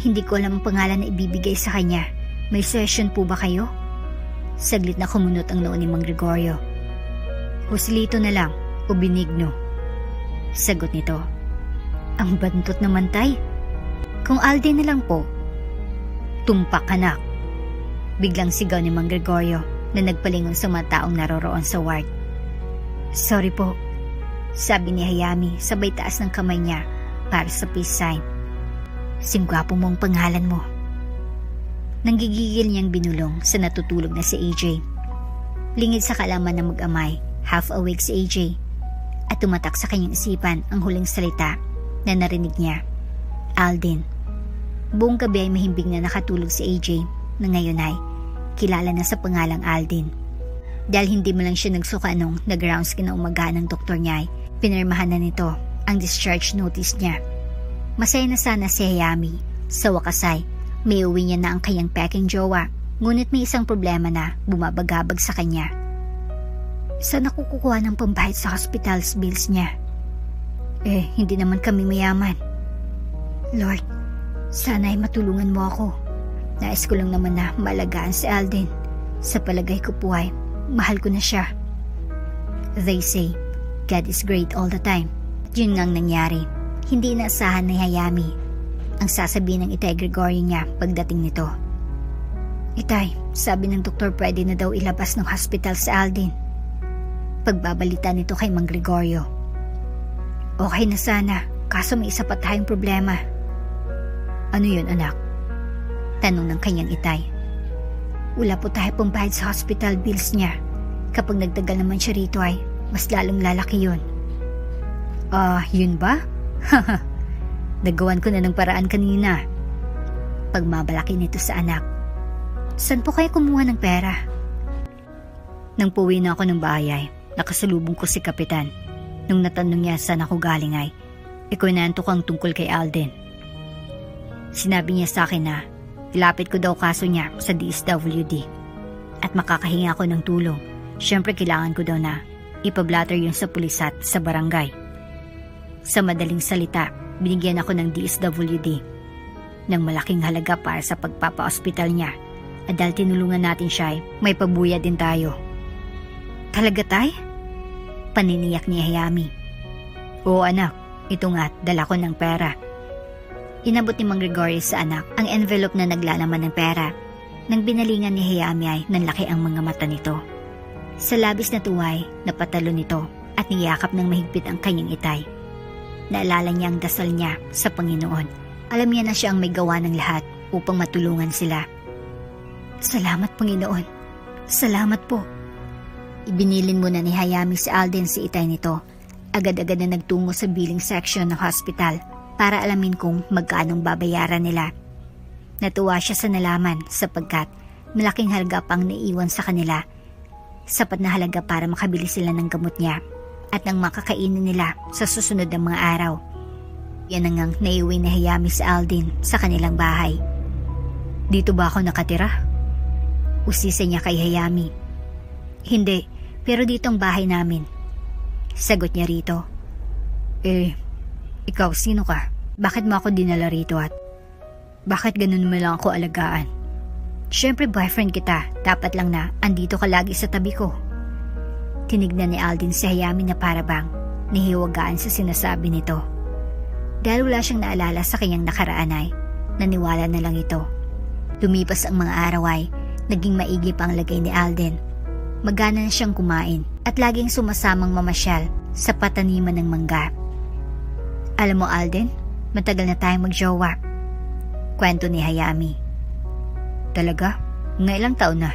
Hindi ko alam ang pangalan na ibibigay sa kanya. May session po ba kayo? Saglit na kumunot ang noo ni Mang Gregorio. Joselito na lang o Benigno. Sagot nito. Ang bantot naman, tay. Kung Alden na lang po. Tumpak, anak. Biglang sigaw ni Mang Gregorio na nagpalingon sa mga taong naroroon sa ward. Sorry po, sabi ni Hayami sabay taas ng kamay niya para sa peace sign. Singwapo mong pangalan mo. Nanggigigil niyang binulong sa natutulog na si AJ. Lingid sa kalaman na mag-amay, half awake si AJ at tumatak sa kanyang isipan ang huling salita na narinig niya. Alden. Buong gabi ay mahimbing na nakatulog si AJ na ngayon ay kilala na sa pangalang Alden. Dahil hindi mo lang siya nagsuka nung nag-rounds kinaumagahan ng doktor niya ay pinirmahan na nito ang discharge notice niya. Masaya na sana si Hayami. Sa wakas ay may uwi niya na ang kanyang peking jowa, ngunit may isang problema na bumabagabag sa kanya. Saan ako kukuha ng pambayad sa hospital's bills niya? Hindi naman kami mayaman. Lord, sana ay matulungan mo ako. Nais ko lang naman na maalagaan si Alden. Sa palagay ko po ay mahal ko na siya. They say, God is great all the time. At yun ngang nangyari. Hindi inaasahan ni Hayami ang sasabihin ng itay Gregorio niya pagdating nito. Itay, sabi ng doktor pwede na daw ilabas ng hospital si Alden. Pagbabalita nito kay Mang Gregorio. Okay na sana, kaso may isa pa tayong problema. Ano yun, anak? Tanong ng kanyang itay. Wala po tayo pambayad sa hospital bills niya. Kapag nagtagal naman siya rito ay mas lalong lalaki yun. Yun ba? Haha, nagawan ko na ng paraan kanina. Pagmabalaki nito sa anak. Saan po kayo kumuha ng pera? Nang puwi na ako ng bahay ay nakasalubong ko si Kapitan. Nung natanong niya saan ako galing ay ikwento ko ang tungkol kay Alden. Sinabi niya sa akin na ilapit ko daw kaso niya sa DSWD at makakahinga ako ng tulong. Siyempre kailangan ko daw na ipablatter yun sa pulis at sa barangay. Sa madaling salita, binigyan ako ng DSWD ng malaking halaga para sa pagpapa-hospital niya at dahil tinulungan natin siya ay may pabuya din tayo. Talaga tay? Paniniyak ni Hayami. Oo anak, ito nga dala ko ng pera. Inabot ni Mang Gregorio sa anak ang envelope na naglalaman ng pera. Nang binalingan ni Hayami ay nanlaki ang mga mata nito. Sa labis na tuway, napatalo nito at niyakap ng mahigpit ang kanyang itay. Naalala niya ang dasal niya sa Panginoon. Alam niya na siya ang may gawa ng lahat upang matulungan sila. Salamat Panginoon. Salamat po. Ibinilin muna ni Hayami si Alden si itay nito. Agad-agad na nagtungo sa billing section ng hospital para alamin kung magkanong babayaran nila. Natuwa siya sa nalaman sapagkat malaking halaga pang naiwan sa kanila. Sapat na halaga para makabili sila ng gamot niya at ng makakainin nila sa susunod na mga araw. Yan ang naiuwi ni Hayami sa Aldin sa kanilang bahay. Dito ba ako nakatira? Usisa niya kay Hayami. Hindi, pero dito ang bahay namin. Sagot niya rito. Ikaw sino ka? Bakit mo ako dinala rito at bakit ganun mo lang ako alagaan? Siyempre boyfriend kita, dapat lang na andito ka lagi sa tabi ko. Tinignan ni Aldin si Hayami na parabang nahiwagaan sa sinasabi nito. Dahil wala siyang naalala sa kanyang nakaraan ay naniwala na lang ito. Lumipas ang mga araw ay naging maigi pa ang lagay ni Alden. Magana na siyang kumain at laging sumasamang mamasyal sa pataniman ng mangga. Alam mo Alden, matagal na tayong magjowa. Kwento ni Hayami. Talaga? Nga ilang taon na?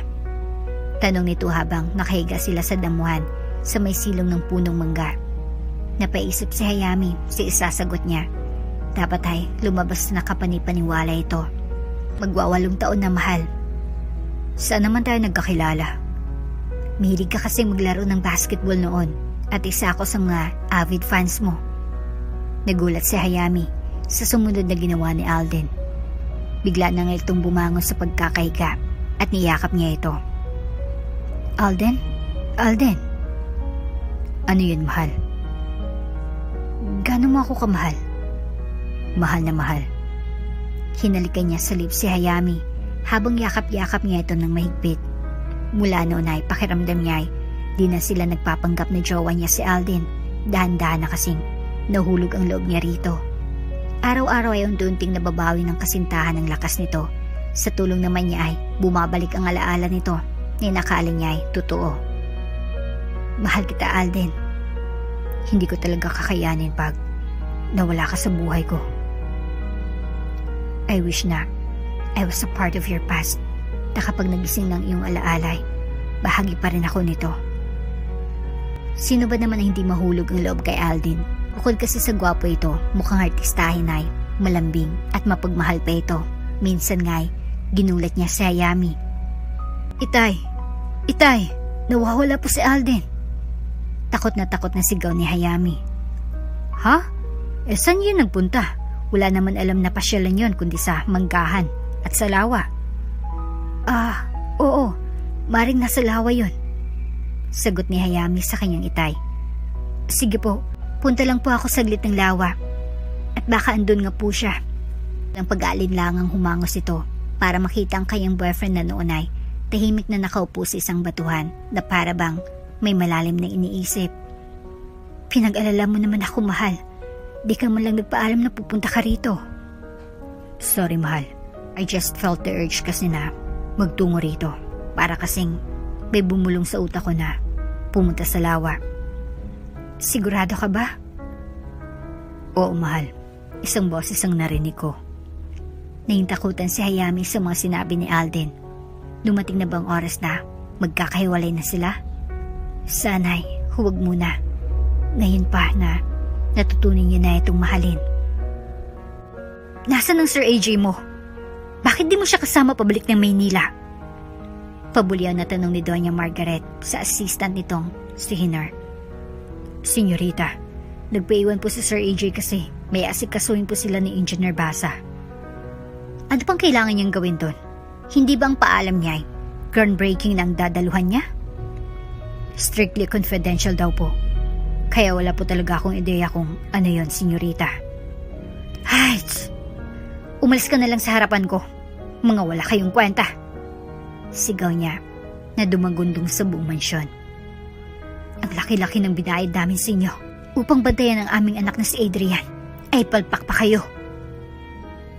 Tanong nito habang nakahiga sila sa damuhan sa may silong ng punong mangga. Napaisip si Hayami, isasagot niya. Dapat ay lumabas na kapanipaniwala ito. Magwa8 taon na mahal. Saan naman tayo nagkakilala? Mahilig ka kasi maglaro ng basketball noon at isa ako sa mga avid fans mo. Nagulat si Hayami sa sumunod na ginawa ni Alden. Bigla na nga itong bumangon sa pagkakahiga at niyakap niya ito. Alden? Alden? Ano yun, mahal? Gano'n mo ako kamahal? Mahal na mahal. Hinalikan niya sa lips si Hayami habang yakap-yakap niya ito ng mahigpit. Mula noon ay pakiramdam niya ay di na sila nagpapanggap na jowa niya si Alden. Dahan-dahan na kasing nahulog ang loob niya rito. Araw-araw ay unti-unting nababawi ng kasintahan ng lakas nito. Sa tulong naman niya ay bumabalik ang alaala nito na nakala niya ay totoo. Mahal kita Alden. Hindi ko talaga kakayanin pag nawala ka sa buhay ko. I wish na I was a part of your past na kapag nagising ng iyong alaalay, bahagi pa rin ako nito. Sino ba naman ang hindi mahulog ang loob kay Alden? Bukod kasi sa gwapo ito, mukhang artistahin ay malambing at mapagmahal pa ito. Minsan nga'y ginulat niya si Hayami. Itay! Itay! Nawawala po si Alden! Takot na sigaw ni Hayami. Ha? Saan yun nagpunta? Wala naman alam na pasyalan yun kundi sa manggahan at sa lawa. Oo. Maring nasa lawa yun. Sagot ni Hayami sa kanyang itay. Sige po, punta lang po ako saglit ng lawa. At baka andun nga po siya. Ang pag-aalinlangang humangos ito para makita ang kanyang boyfriend na noon ay tahimik na nakaupo sa isang batuhan na para bang may malalim na iniisip. Pinag-alala mo naman ako, mahal. Di ka man lang nagpaalam na pupunta ka rito. Sorry, mahal. I just felt the urge kasi na magtungo rito. Para kasing may bumulong sa utak ko na pumunta sa lawa. Sigurado ka ba? Oo, mahal. Isang boses ang narinig ko. Nahintakutan si Hayami sa mga sinabi ni Alden. Dumating na bang oras na magkakahiwalay na sila? Sana'y huwag muna. Ngayon pa na natutunan niyo na itong mahalin. Nasaan ang Sir AJ mo? Bakit di mo siya kasama pabalik ng Maynila? Pabulyaw na tanong ni Doña Margaret sa assistant nitong si Hinar. Senyorita, nagpaiwan po si Sir AJ kasi may asikasuhin po sila ni Engineer Basa. Ano pang kailangan niyang gawin doon? Hindi bang paalam niya ay groundbreaking na ang dadaluhan niya? Strictly confidential daw po. Kaya wala po talaga akong ideya kung ano yon, senyorita. Ay, umalis ka na lang sa harapan ko. Mga wala kayong kwenta. Sigaw niya na dumagundong sa buong mansyon. Ang laki-laki ng binayad namin sa inyo upang bantayan ang aming anak na si Adrian. Ay palpak pa kayo.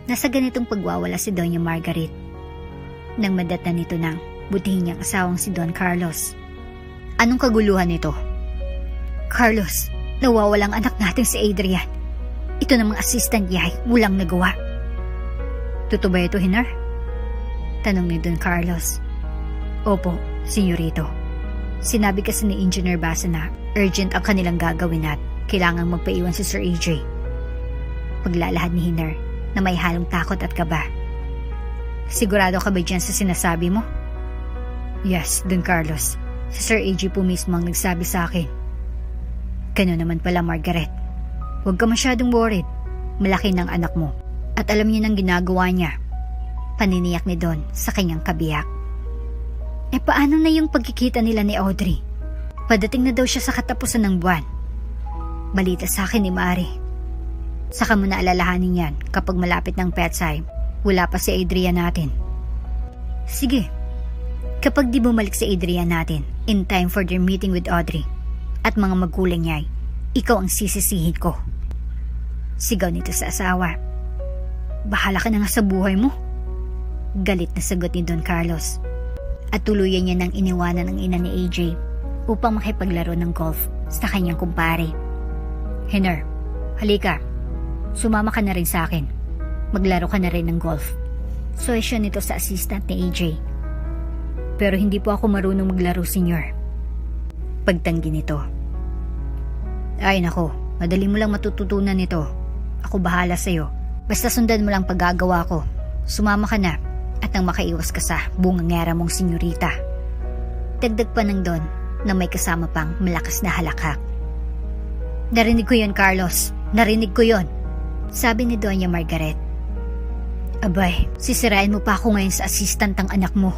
Nasa ganitong pagwawala si Doña Margaret nang madatan nito ng butihin niyang asawang si Don Carlos. Anong kaguluhan nito? Carlos, nawawalang anak natin si Adrian. Ito namang assistant niya ay walang nagawa. Totoo ba ito, Hinar? Tanong ni Don Carlos. Opo, senyorito. Sinabi kasi ni Engineer Basa na urgent ang kanilang gagawin at kailangang magpaiwan si Sir AJ. Paglalahad ni Hinar na may halong takot at kaba. Sigurado ka ba dyan sa sinasabi mo? Yes, Don Carlos. Si Sir AJ po mismo ang nagsabi sa akin. Kano naman pala, Margaret. Huwag ka masyadong worried. malaki ng anak mo. At alam niya ng ginagawa niya. Paniniyak ni Don sa kanyang kabiyak. Paano na yung pagkikita nila ni Audrey? Padating na daw siya sa katapusan ng buwan. Balita sa akin ni Mari. Saka mo na alalahanin yan kapag malapit ng petsay. Wala pa si Adrian natin. Sige. Kapag di bumalik si Adrian natin in time for their meeting with Audrey at mga magulang niya, ikaw ang sisisihin ko. Sigaw nito sa asawa. Bahala ka na nga sa buhay mo. Galit na sagot ni Don Carlos. At tuluyan niya nang iniwanan ang ina ni AJ upang makipaglaro ng golf sa kanyang kumpare. Hiner, halika. Sumama ka na rin sa akin. Maglaro ka na rin ng golf. Suwesyon nito sa assistant ni AJ. Pero hindi po ako marunong maglaro, senyor. Pagtanggi nito. Ay nako, madali mo lang matututunan nito. Ako bahala sa'yo. Basta sundan mo lang paggagawa ko. Sumama ka na at nang makaiwas ka sa bungangera mong senyorita. Dagdag pa ng Don na may kasama pang malakas na halakhak. Narinig ko yon, Carlos. Narinig ko yon, sabi ni Doña Margaret. Abay, sisirain mo pa ako ngayon sa assistant ng anak mo.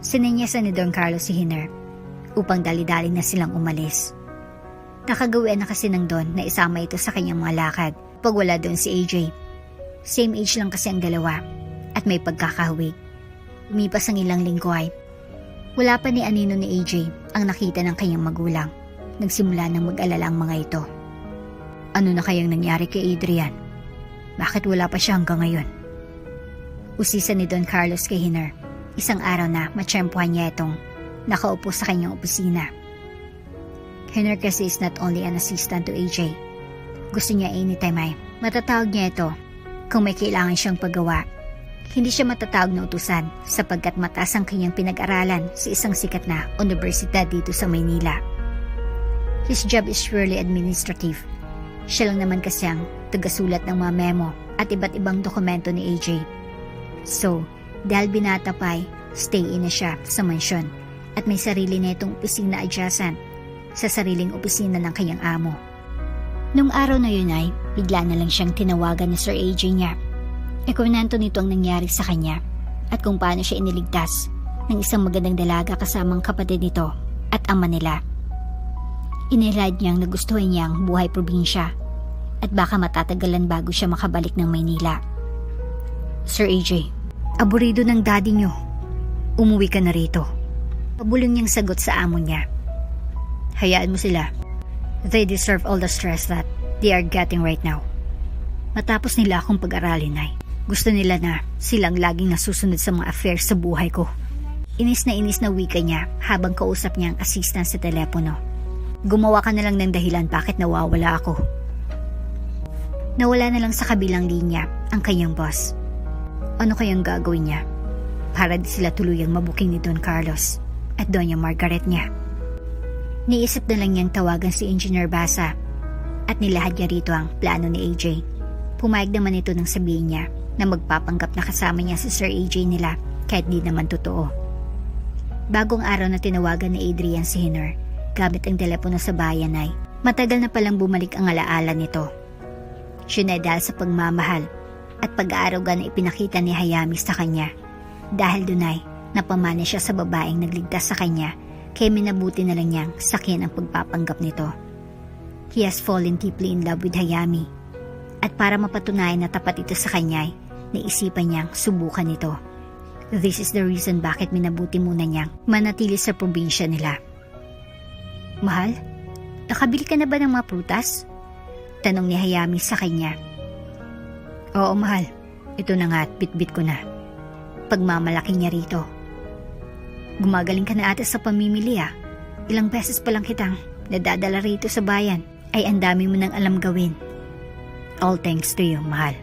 Sinenyasan ni Don Carlos si Hiner upang dali-dali na silang umalis. Nakagawian na kasi ng Don na isama ito sa kanyang mga lakad pag wala doon si AJ. Same age lang kasi ang dalawa at may pagkakahawig. Umipas ang ilang linggo ay wala pa ni anino ni AJ ang nakita ng kanyang magulang. Nagsimula nang mag-alala ang mga ito. Ano na kayang nangyari kay Adrian? Bakit wala pa siya hanggang ngayon? Usisa ni Don Carlos kay Hiner. Isang araw na matsyempohan niya itong nakaupo sa kanyang opisina. Hiner kasi is not only an assistant to AJ. Gusto niya anytime ay matatawag niya ito kung may kailangan siyang paggawa. Hindi siya matatawag na utusan sapagkat mataas ang kanyang pinag-aralan sa isang sikat na universidad dito sa Maynila. His job is purely administrative. Siya lang naman kasi ang tagasulat ng mga memo at iba't ibang dokumento ni AJ. So, dahil binata pa ay stay in na siya sa mansyon at may sarili na itong opisina adjacent sa sariling opisina ng kanyang amo. Nung araw na yun ay bigla na lang siyang tinawagan ni Sir AJ niya. Ikwento nito ang nangyari sa kanya at kung paano siya iniligtas ng isang magandang dalaga kasamang kapatid nito at ama nila. Inilad niyang nagustuhan niyang buhay probinsya at baka matatagalan bago siya makabalik ng Maynila. Sir AJ, aburido ng daddy niyo. Umuwi ka na rito. Pabulong niyang sagot sa amo niya. Hayaan mo sila. They deserve all the stress that they are getting right now. Matapos nila akong pag-aralin ay gusto nila na silang laging nasusunod sa mga affairs sa buhay ko. Inis na wika niya habang kausap niya ang assistant sa telepono. Gumawa ka na lang ng dahilan bakit nawawala ako. Nawala na lang sa kabilang linya ang kanyang boss. Ano kayang gagawin niya para di sila tuluyang mabuking ni Don Carlos at Doña Margaret niya? Niisip na lang niyang tawagan si Engineer Basa at nilahad niya rito ang plano ni AJ. Pumayag naman ito nang sabihin niya na magpapanggap na kasama niya si Sir AJ nila kahit di naman totoo. Bagong araw na tinawagan ni Adrian si Hiner gamit ang telepono sa bayan ay matagal na palang bumalik ang alaala nito. Siya dahil sa pagmamahal at pag-aaruga na ipinakita ni Hayami sa kanya. Dahil dun ay napamana siya sa babaeng nagligtas sa kanya kaya minabuti na lang niyang sakyan ang pagpapanggap nito. He has fallen deeply in love with Hayami. At para mapatunayan na tapat ito sa kanya, naisipan niyang subukan ito. This is the reason bakit minabuti muna niyang manatili sa probinsya nila. Mahal, nakabili ka na ba ng mga prutas? Tanong ni Hayami sa kanya. Oo mahal, ito na nga at bitbit ko na. Pagmamalaki niya rito. Gumagaling ka na ata sa pamimili ah. Ilang beses pa lang kitang nadadala rito sa bayan ay ang dami mo nang alam gawin. All thanks to you, mahal.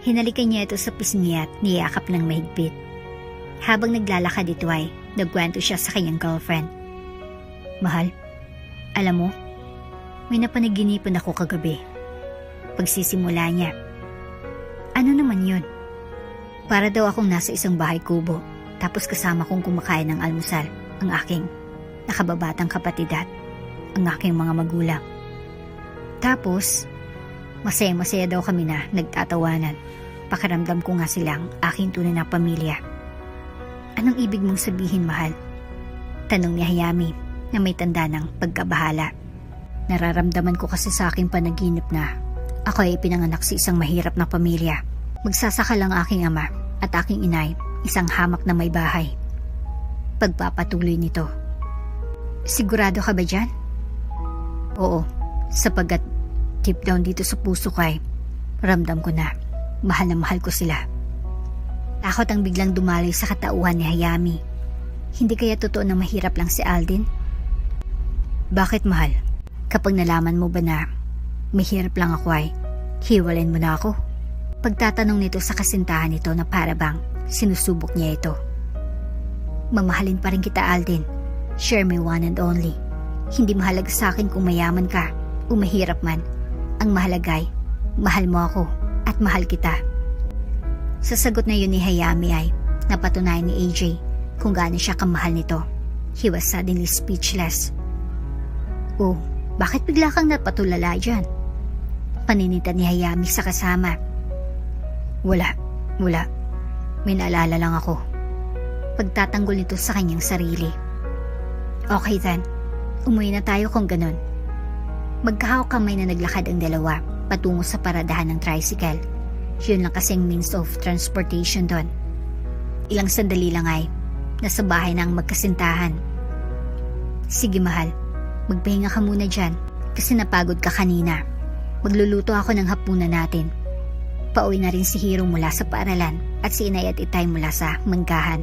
Hinalikan niya ito sa pisngi at niyakap ng mahigpit. Habang naglalakad ito ay nagkwento siya sa kanyang girlfriend. Mahal, alam mo, may napanaginipan ako kagabi. Pagsisimula niya. Ano naman yun? Para daw akong nasa isang bahay kubo tapos kasama kong kumakain ng almusal ang aking nakababatang kapatid at ang aking mga magulang. Tapos, Masaya-masaya daw kami na nagtatawanan. Pakiramdam ko nga silang aking tunay na pamilya. Anong ibig mong sabihin, mahal? Tanong ni Hayami na may tanda ng pagkabahala. Nararamdaman ko kasi sa aking panaginip na ako ay ipinanganak sa isang mahirap na pamilya. Magsasaka lang aking ama at aking inay, isang hamak na may bahay. Pagpapatuloy nito. Sigurado ka ba dyan? Oo, sapagkat deep down dito sa puso ko ay ramdam ko na mahal ko sila. Takot ang biglang dumaloy sa katauhan ni Hayami. Hindi kaya totoo na mahirap lang si Alden? Bakit, mahal? Kapag nalaman mo ba na mahirap lang ako ay hiwalayin mo na ako? Pagtatanong nito sa kasintahan nito na para bang sinusubok niya ito. Mamahalin pa rin kita, Alden. Share my one and only. Hindi mahalaga sa akin kung mayaman ka o mahirap man. Ang mahalaga ay mahal mo ako at mahal kita. Sa sagot na yun ni Hayami ay napatunayan ni AJ kung gaano siya kamahal nito. He was suddenly speechless. Oh, bakit bigla kang napatulala dyan? Paninita ni Hayami sa kasama. Wala. May naalala lang ako. Pagtatanggol nito sa kanyang sarili. Okay then, umuwi na tayo kung ganun. Magkahawak kamay na naglakad ang dalawa patungo sa paradahan ng tricycle. Yun lang kasing means of transportation doon. Ilang sandali lang ay nasa bahay na ang magkasintahan. Sige, mahal, magpahinga ka muna dyan kasi napagod ka kanina. Magluluto ako ng hapunan natin. Pauwi na rin si Hiro mula sa paaralan at si Inay at Itay mula sa manggahan.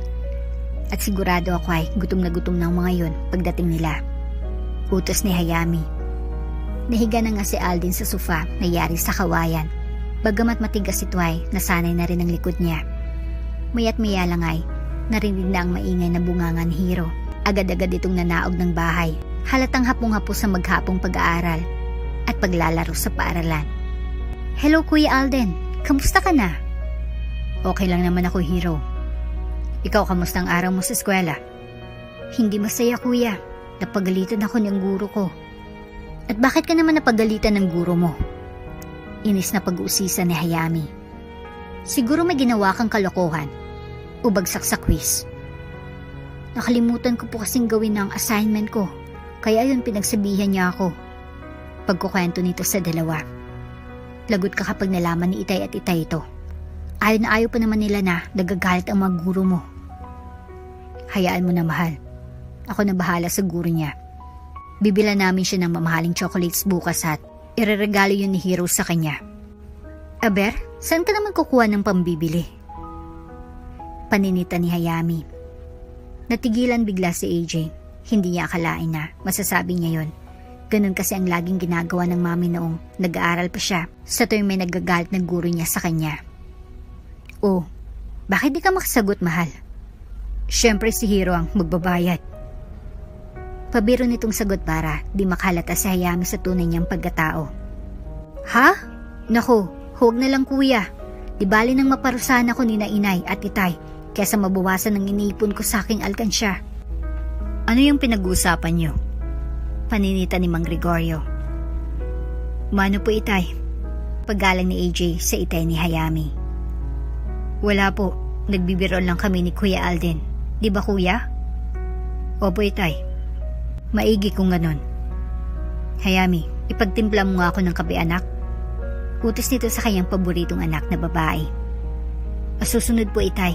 At sigurado ako ay gutom na gutom ng mga yun pagdating nila. Utos ni Hayami. Nahiga na nga si Alden sa sofa na yari sa kawayan. Bagamat matigas ito ay nasanay na rin ang likod niya. Maya't maya lang ay narinig na ang maingay na bunganga ni Hiro. Agad-agad itong nanaog ng bahay. Halatang hapong-hapo sa maghapong pag-aaral at paglalaro sa paaralan. Hello, Kuya Alden. Kamusta ka na? Okay lang naman ako, Hiro. Ikaw, kamusta ang araw mo sa eskwela? Hindi masaya, kuya. Napagalitan ako ng guro ko. At bakit ka naman napagalitan ng guro mo? Inis na pag-uusisa ni Hayami. Siguro may ginawa kang kalokohan o bagsak sa quiz. Nakalimutan ko po kasing gawin ang assignment ko, kaya yun pinagsabihan niya ako. Pagkukwento nito sa dalawa. Lagot ka kapag nalaman ni Itay at Itay ito. Ayaw na ayaw pa naman nila na nagagalit ang mga guro mo. Hayaan mo na, mahal. Ako na bahala sa guro niya. Bibila namin siya ng mamahaling chocolates bukas at ireregalo yun ni Hiro sa kanya. Aber, saan ka naman kukuha ng pambibili? Paninita ni Hayami. Natigilan bigla si AJ. Hindi niya akalain na masasabi niya yun. Ganun kasi ang laging ginagawa ng mami noong nag-aaral pa siya sa tuwing may nagagalit na guro niya sa kanya. Oh, bakit di ka makasagot, mahal? Siyempre si Hiro ang magbabayad. Pabiro nitong sagot para di makahalata si Hayami sa tunay niyang pagkatao. Ha? Naku, huwag na lang, kuya. Di bali nang maparusahan ako ni na Inay at Itay kaysa mabawasan ng iniipon ko sa aking alkansya. Ano yung pinag-uusapan niyo? Paninita ni Mang Gregorio. Mano po, Itay? Paggalang ni AJ sa Itay ni Hayami. Wala po, nagbibiro lang kami ni Kuya Alden. Di ba, kuya? Opo, Itay. Maigi kung ganon. Hayami, ipagtimpla mo nga ako ng kape, anak. Utos nito sa kanyang paboritong anak na babae. Susunod po, Itay.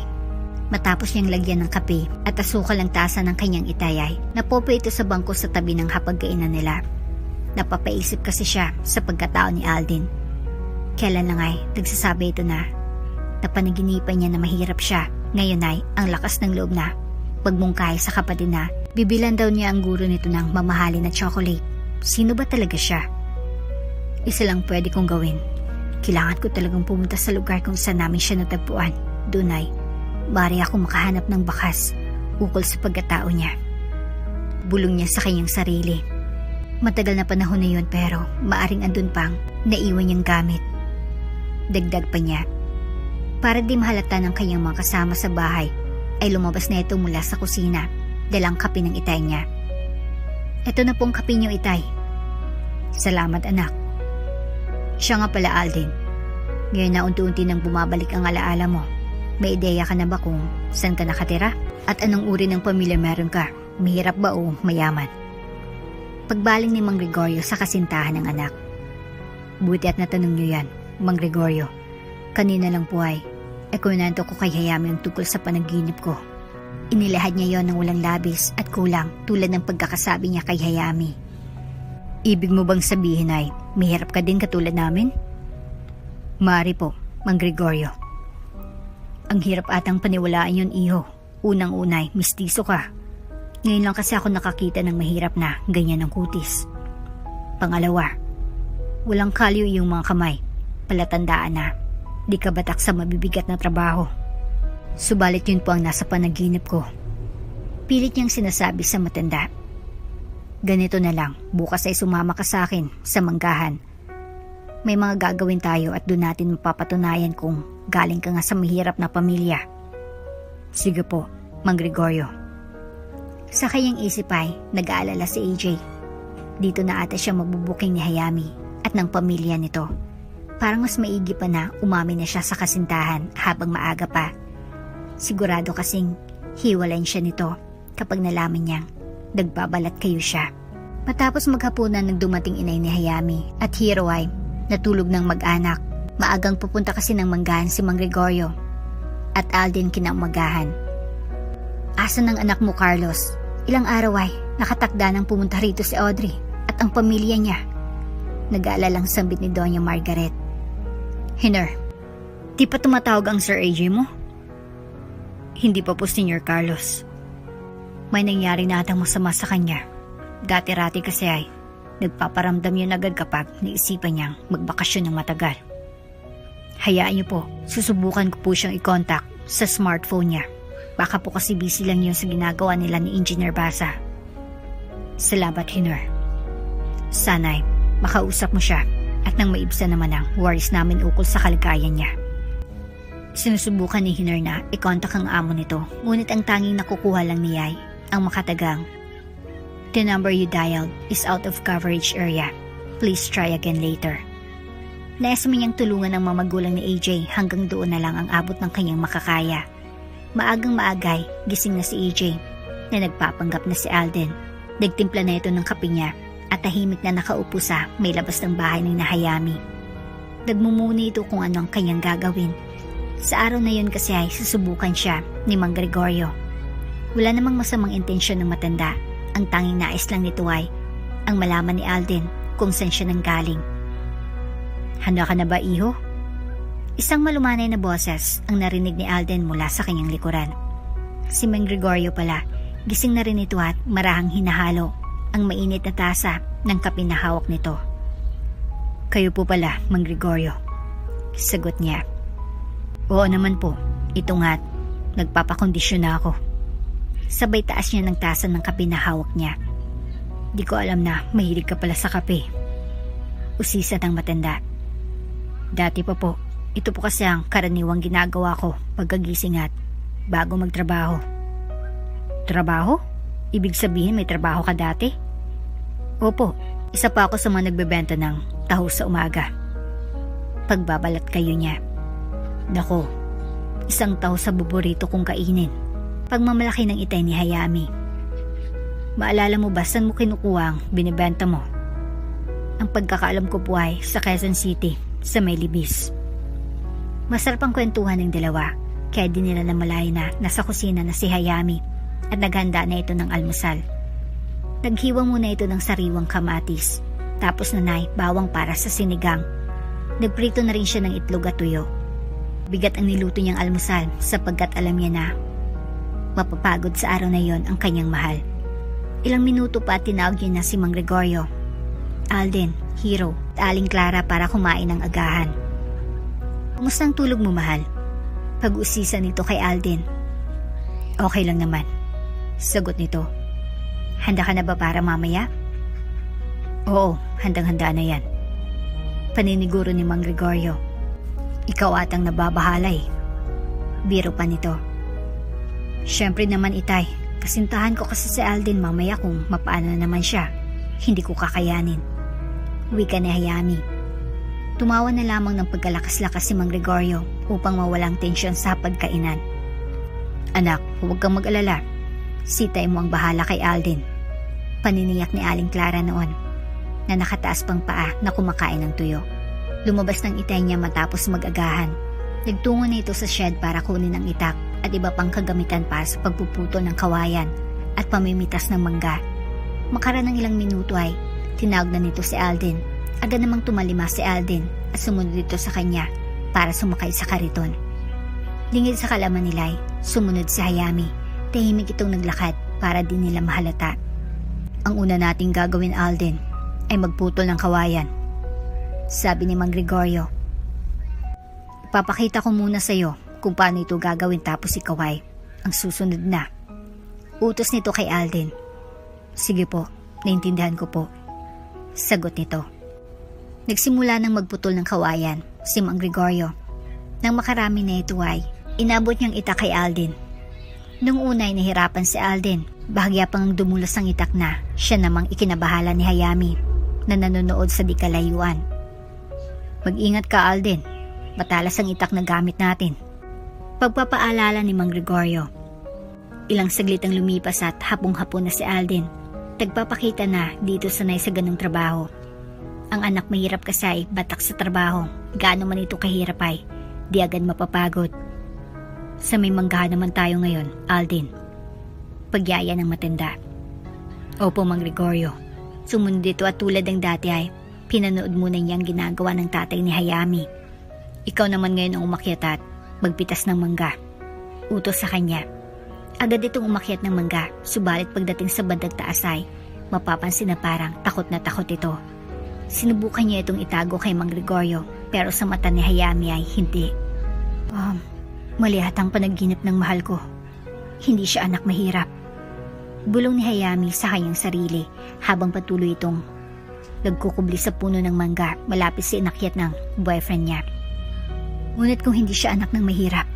Matapos niyang lagyan ng kape at asukal ang tasa ng kanyang itay ay napopo ito sa bangko sa tabi ng hapagkainan nila. Napapaisip kasi siya sa pagkatao ni Alden. Kailan lang ay nagsasabi ito na napanaginipan niya na mahirap siya. Ngayon ay ang lakas ng loob na pagmungkahi sa kapatid na bibilan daw niya ang guro nito ng mamahalin na chocolate. Sino ba talaga siya? Isa lang pwede kong gawin. Kailangan ko talagang pumunta sa lugar kung saan namin siya natagpuan. Doon ay bari ako makahanap ng bakas ukol sa pagkatao niya. Bulong niya sa kanyang sarili. Matagal na panahon na yun pero maaring andun pang naiwan niyang gamit. Dagdag pa niya. Para di mahalata ng kanyang mga kasama sa bahay, ay lumabas na ito mula sa kusina, dalang kape ng Itay niya. Ito na pong kape niyo, Itay. Salamat, anak. Siya nga pala, Alden. Ngayon na unti-unti nang bumabalik ang alaala mo. May ideya ka na ba kung saan ka nakatira? At anong uri ng pamilya meron ka? Mahirap ba o mayaman? Pagbaling ni Mang Gregorio sa kasintahan ng anak. Buti at natanong niyo yan, Mang Gregorio. Kanina lang po ay kunento ko kay Hayami ang tungkol sa panaginip ko. Inilahad niya yon ng walang labis at kulang tulad ng pagkakasabi niya kay Hayami. Ibig mo bang sabihin ay mahirap ka din katulad namin? Maaari po, Mang Gregorio. Ang hirap atang paniwalaan yun, iho. Unang-unay, mistiso ka. Ngayon lang kasi ako nakakita ng mahirap na ganyan ang kutis. Pangalawa, walang kalyo iyong mga kamay. Palatandaan na di ka batak sa mabibigat na trabaho. Subalit yun po ang nasa panaginip ko. Pilit niyang sinasabi sa matanda. Ganito na lang, bukas ay sumama ka sa akin sa manggahan. May mga gagawin tayo at doon natin mapapatunayan kung galing ka nga sa mahirap na pamilya. Sige po, Mang Gregorio. Sa kanyang isip ay nag-aalala si AJ. Dito na ata siya magbubuking ni Hayami at ng pamilya nito. Parang mas maigi pa na umamin na siya sa kasintahan habang maaga pa. Sigurado kasing hiwalayin siya nito kapag nalaman niyang nagbabalat kayo siya. Matapos maghapunan ng dumating inay ni Hayami at Hiro ay natulog ng mag-anak. Maagang pupunta kasi ng manggahan si Mang Gregorio at Alden kinaumagahan. Asan ang anak mo, Carlos? Ilang araw ay nakatakda ng pumunta rito si Audrey at ang pamilya niya. Nag-aalalang sambit ni Doña Margaret. Hiner, di pa tumatawag ang Sir AJ mo? Hindi pa po, Senior Carlos. May nangyari na atang masama sa kanya. Dati-rati kasi ay nagpaparamdam yun agad kapag naisipan niyang magbakasyon ng matagal. Hayaan niyo po, susubukan ko po siyang i-contact sa smartphone niya. Baka po kasi busy lang yun sa ginagawa nila ni Engineer Basa. Salamat, Hiner. Sana'y makausap mo siya at nang maibsan naman ang worries namin ukol sa kalagayan niya. Sinusubukan ni Hiner na i-contact ang amo nito, ngunit ang tanging nakukuha lang niya ay ang makatagang, "The number you dialed is out of coverage area. Please try again later." Naesma niyang tulungan ang mga magulang ni AJ hanggang doon na lang ang abot ng kanyang makakaya. Maagang maagay, gising na si AJ na nagpapanggap na si Alden. Nagtimpla na ito ng kape niya at tahimik na nakaupo sa may labas ng bahay ng Hayami. Nagmumuni ito kung ano ang kanyang gagawin. Sa araw na yun kasi ay susubukan siya ni Mang Gregorio. Wala namang masamang intensyon ng matanda. Ang tanging nais lang nito ay ang malaman ni Alden kung saan siya nanggaling. Handa ka na ba, iho? Isang malumanay na boses ang narinig ni Alden mula sa kanyang likuran. Si Mang Gregorio pala, gising na rin ito at marahang hinahalo ang mainit na tasa ng kape na hawak nito. Kayo po pala, Mang Gregorio. Sagot niya. Oo naman po, ito nga't nagpapakondisyon na ako. Sabay taas niya ng tasa ng kape na hawak niya. Di ko alam na mahilig ka pala sa kape. Usisa ng matanda. Dati pa po, ito po kasi ang karaniwang ginagawa ko pagkagising at bago magtrabaho. Trabaho? Ibig sabihin may trabaho ka dati? Opo, isa pa ako sa mga nagbebenta ng taho sa umaga. Pagbabalat kayo niya. Nako, isang taho sa buborito kong kainin. Pagmamalaki ng itay ni Hayami. Maalala mo ba saan mo kinukuha ang binibenta mo? Ang pagkakaalam ko po ay sa Quezon City, sa May Libis. Masarap ang kwentuhan ng dalawa, kaya di nila namalayan na nasa kusina na si Hayami at naghanda na ito ng almusal. Naghiwa muna ito ng sariwang kamatis, tapos nanay bawang para sa sinigang. Nagprito na rin siya ng itlog at tuyo. Bigat ang niluto niyang almusal sapagkat alam niya na mapapagod sa araw na yon ang kanyang mahal. Ilang minuto pa at tinawag niya na si Mang Gregorio, Alden, Hiro at Aling Clara para kumain ng agahan. Kumusta ang tulog mo, mahal? Pag-uusisa nito kay Alden. Okay lang naman, sagot nito. Handa ka na ba para mamaya? Oo, handang-handa na yan. Paniniguro ni Mang Gregorio. Ikaw atang nababahala eh. Biro pa nito. Siyempre naman, itay, kasintahan ko kasi si Alden mamaya kung mapaano na naman siya. Hindi ko kakayanin. Wika ni Hayami. Tumawa na lamang ng pagkalakas-lakas si Mang Gregorio upang mawalang tensyon sa pagkainan. Anak, huwag kang mag-alala. Sitay mo ang bahala kay Alden. Paniniyak ni Aling Clara noon, na nakataas pang paa na kumakain ng tuyo. Lumabas ng itay niya matapos mag-agahan. Nagtungo na ito sa shed para kunin ang itak at iba pang kagamitan para sa pagpuputol ng kawayan at pamimitas ng mangga. Makaraan ng ilang minuto ay tinawag na nito si Alden. Agad namang tumalima si Alden at sumunod dito sa kanya para sumakay sa kariton. Lingid sa kalaman nila ay sumunod si Hayami. Tahimik itong naglakad para di nila mahalata. Ang una nating gagawin, Alden, ay magputol ng kawayan, sabi ni Mang Gregorio. Ipapakita ko muna sa iyo kung paano ito gagawin tapos ikaw ay ang susunod na. Utos nito kay Alden. Sige po, naintindihan ko po, sagot nito. Nagsimula ng magputol ng kawayan si Mang Gregorio. Nang makarami na ito ay inabot niyang itak kay Alden. Nung una ay nahirapan si Alden, bahagya pang dumulas ang itak na siya namang ikinabahala ni Hayami na nanonood sa di kalayuan. Mag-ingat ka, Alden, matalas ang itak na gamit natin, pagpapaalala ni Mang Gregorio. Ilang saglit ang lumipas at hapong-hapon na si Alden. Nagpapakita na dito sanay sa ganung trabaho. Ang anak mahirap kasi ay batak sa trabaho. Gaano man ito kahirap ay di agad mapapagod. Sa may manggahan naman tayo ngayon, Alden, pagyaya ng matanda. Opo, Mang Gregorio. Sumunod dito at tulad ng dati ay pinanood muna niya ang ginagawa ng tatay ni Hayami. Ikaw naman ngayon ang umakyat at magpitas ng mangga, utos sa kanya. Agad itong umakyat ng mangga, subalit pagdating sa bandang taas ay mapapansin na parang takot na takot ito. Sinubukan niya itong itago kay Mang Gregorio, pero sa mata ni Hayami ay hindi. Mali atang panaginip ng mahal ko. Hindi siya anak mahirap, bulong ni Hayami sa kanyang sarili habang patuloy itong nagkukubli sa puno ng mangga malapit sa inakyat ng boyfriend niya. Ngunit kung hindi siya anak ng mahirap,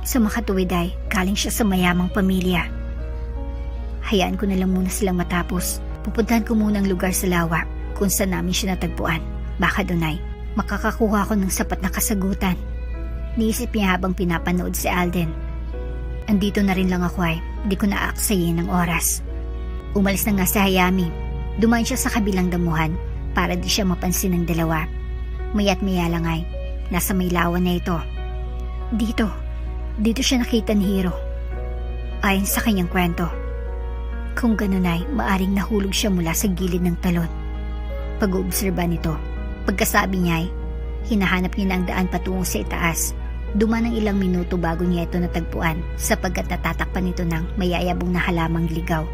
sa makatuwid ay galing siya sa mayamang pamilya. Hayaan ko na lang muna silang matapos. Pupuntahan ko muna ang lugar sa lawa kung saan namin siya natagpuan. Baka doon ay makakakuha ko ng sapat na kasagutan, niisip niya habang pinapanood si Alden. Andito na rin lang ako ay di ko naaaksayin ng oras. Umalis na nga si Hayami. Dumaan siya sa kabilang damuhan para di siya mapansin ng dalawa. Maya't maya lang ay nasa may lawa na ito. Dito siya nakita ni Hiro. Ayon sa kanyang kwento, kung ganun ay maaring nahulog siya mula sa gilid ng talon. Pag-uobserba nito, pagkasabi niya ay hinahanap niya na ang daan patungo sa itaas. Dumaan ng ilang minuto bago niya ito natagpuan sapagkat natatakpan nito ng mayayabong na halamang ligaw.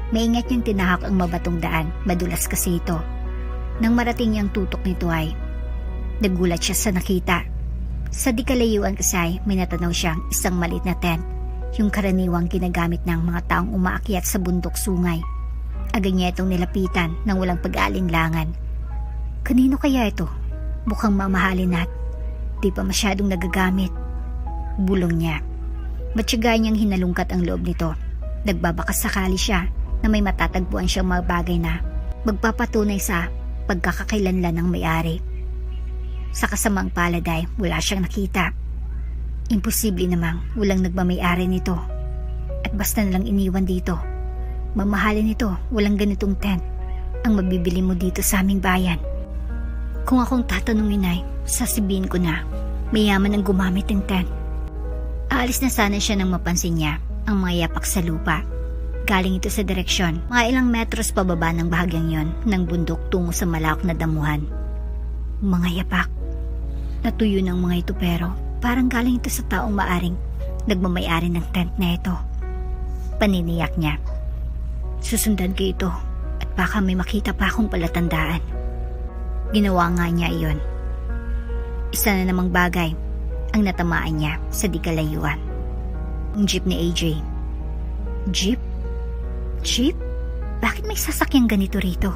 Maingat niyang tinahak ang mabatong daan, madulas kasi ito. Nang marating niyang tutok nito ay nagulat siya sa nakita. Sa di kalayuan kasi ay may natanaw siyang isang maliit na tent, yung karaniwang ginagamit ng mga taong umaakyat sa bundok sungay. Agad niya itong nilapitan nang walang pag-aalinlangan. Kanino kaya ito? Mukhang mamahalin at di pa masyadong nagagamit, bulong niya. Matyaga niyang hinalungkat ang loob nito. Nagbabakas sakali siya na may matatagpuan siyang mga bagay na magpapatunay sa pagkakakailanlan ng may-ari. Sa kasamang palad ay wala siyang nakita. Imposible namang walang nagmamay-ari nito. At basta nalang iniwan dito. Mamahalin ito, walang ganitong tent ang mabibili mo dito sa aming bayan. Kung akong tatanungin ay sasabihin ko na mayaman ang gumamit ng tent. Aalis na sana siya nang mapansin niya ang mga yapak sa lupa. Galing ito sa direksyon mga ilang metros pababa ng bahagyang yon ng bundok tungo sa malawak na damuhan. Mga yapak. Natuyo ng mga ito pero parang galing ito sa taong maaring nagmamayari ng tent na ito. Paniniyak niya. Susundan ko ito at baka may makita pa akong palatandaan. Ginawa nga niya iyon. Isa na namang bagay ang natamaan niya sa di kalayuan. Ang jeep ni AJ. Jeep? Jeep? Bakit may sasakyang ganito rito?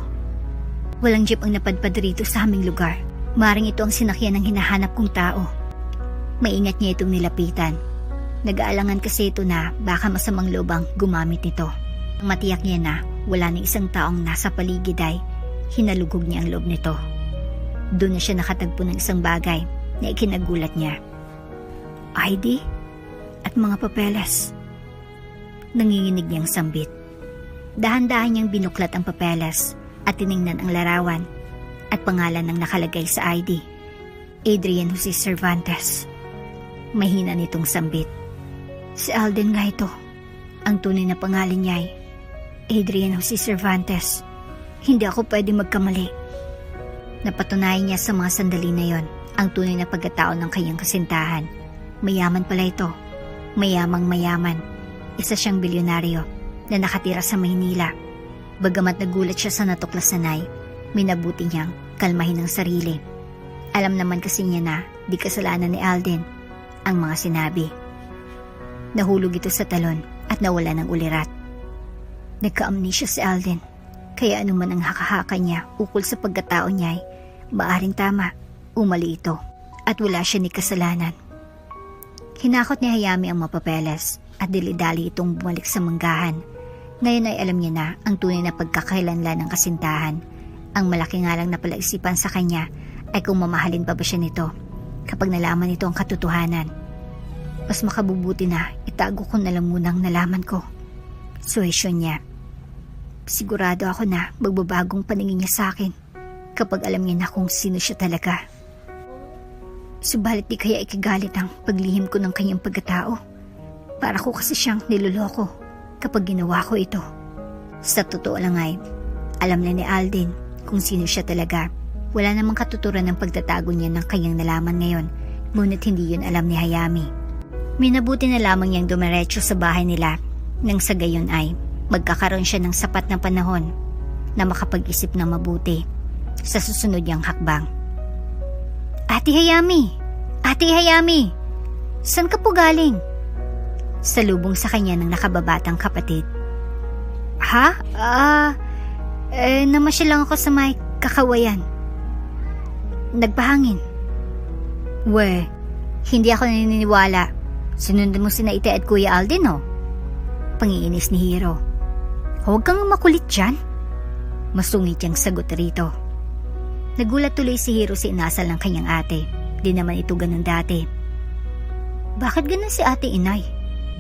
Walang jeep ang napadpad rito sa aming lugar. Maring ito ang sinakyan ng hinahanap kong tao. Maingat niya itong nilapitan. Nag-aalangan kasi ito na baka masamang loob ang gumamit nito. Matiyak niya na wala ni isang taong nasa paligid ay hinalugog niya ang loob nito. Doon na siya nakatagpo ng isang bagay na ikinagulat niya. ID at mga papeles. Nanginginig niyang sambit. Dahan-dahan niyang binuklat ang papeles at tiningnan ang larawan at pangalan ng nakalagay sa ID. Adrian Jose Cervantes. Mahina nitong sambit. Si Alden nga ito. Ang tunay na pangalan niya ay Adrian Jose Cervantes. Hindi ako pwede magkamali. Napatunayan niya sa mga sandali na yon ang tunay na pagkatao ng kanyang kasintahan. Mayaman pala ito. Mayamang mayaman. Isa siyang bilyonaryo na nakatira sa Maynila. Bagamat nagulat siya sa natuklasan ay, minabuti niyang kalmahin ang sarili. Alam naman kasi niya na di kasalanan ni Alden ang mga sinabi. Nahulog ito sa talon at nawala ng ulirat. Nagka-amnesia si Alden, kaya anuman ang hakahaka niya ukol sa pagkatao niya ay maaring tama, umali ito at wala siya ni kasalanan. Hinakot ni Hayami ang mapapeles at dili-dali itong bumalik sa manggahan. Ngayon ay alam niya na ang tunay na pagkakailanlan ng kasintahan. Ang malaki nga lang na palaisipan sa kanya ay kung mamahalin pa ba siya nito kapag nalaman nito ang katotohanan. Mas makabubuti na itago ko na lang munang nalaman ko. Suwesyon niya. Sigurado ako na magbabagong paningin niya sa akin kapag alam niya na kung sino siya talaga. Subalit di kaya ikigalit ang paglihim ko ng kanyang pagkatao. Para ko kasi siyang niloloko kapag ginawa ko ito. Sa totoo lang ay, alam na ni Alden kung sino siya talaga. Wala namang katuturan ng pagtatago niya ng kanyang nalaman ngayon, ngunit hindi yun alam ni Hayami. Minabuti na lamang niyang dumiretso sa bahay nila nang sa gayon ay magkakaroon siya ng sapat na panahon na makapag-isip na mabuti sa susunod niyang hakbang. Ate Hayami! Ate Hayami! Saan ka po galing? Salubong sa kanya ng nakababatang kapatid. Ha? Namasyal lang ako sa may kakawayan. Nagpahangin. We, hindi ako naniniwala. Sinundan mo sina Ite at Kuya Alden, no? Pangiinis ni Hiro. Huwag kang makulit dyan. Masungit niyang sagot rito. Nagulat tuloy si Hiro sa inasal ng kanyang ate. Di naman ito ganun dati. Bakit ganun si ate inay?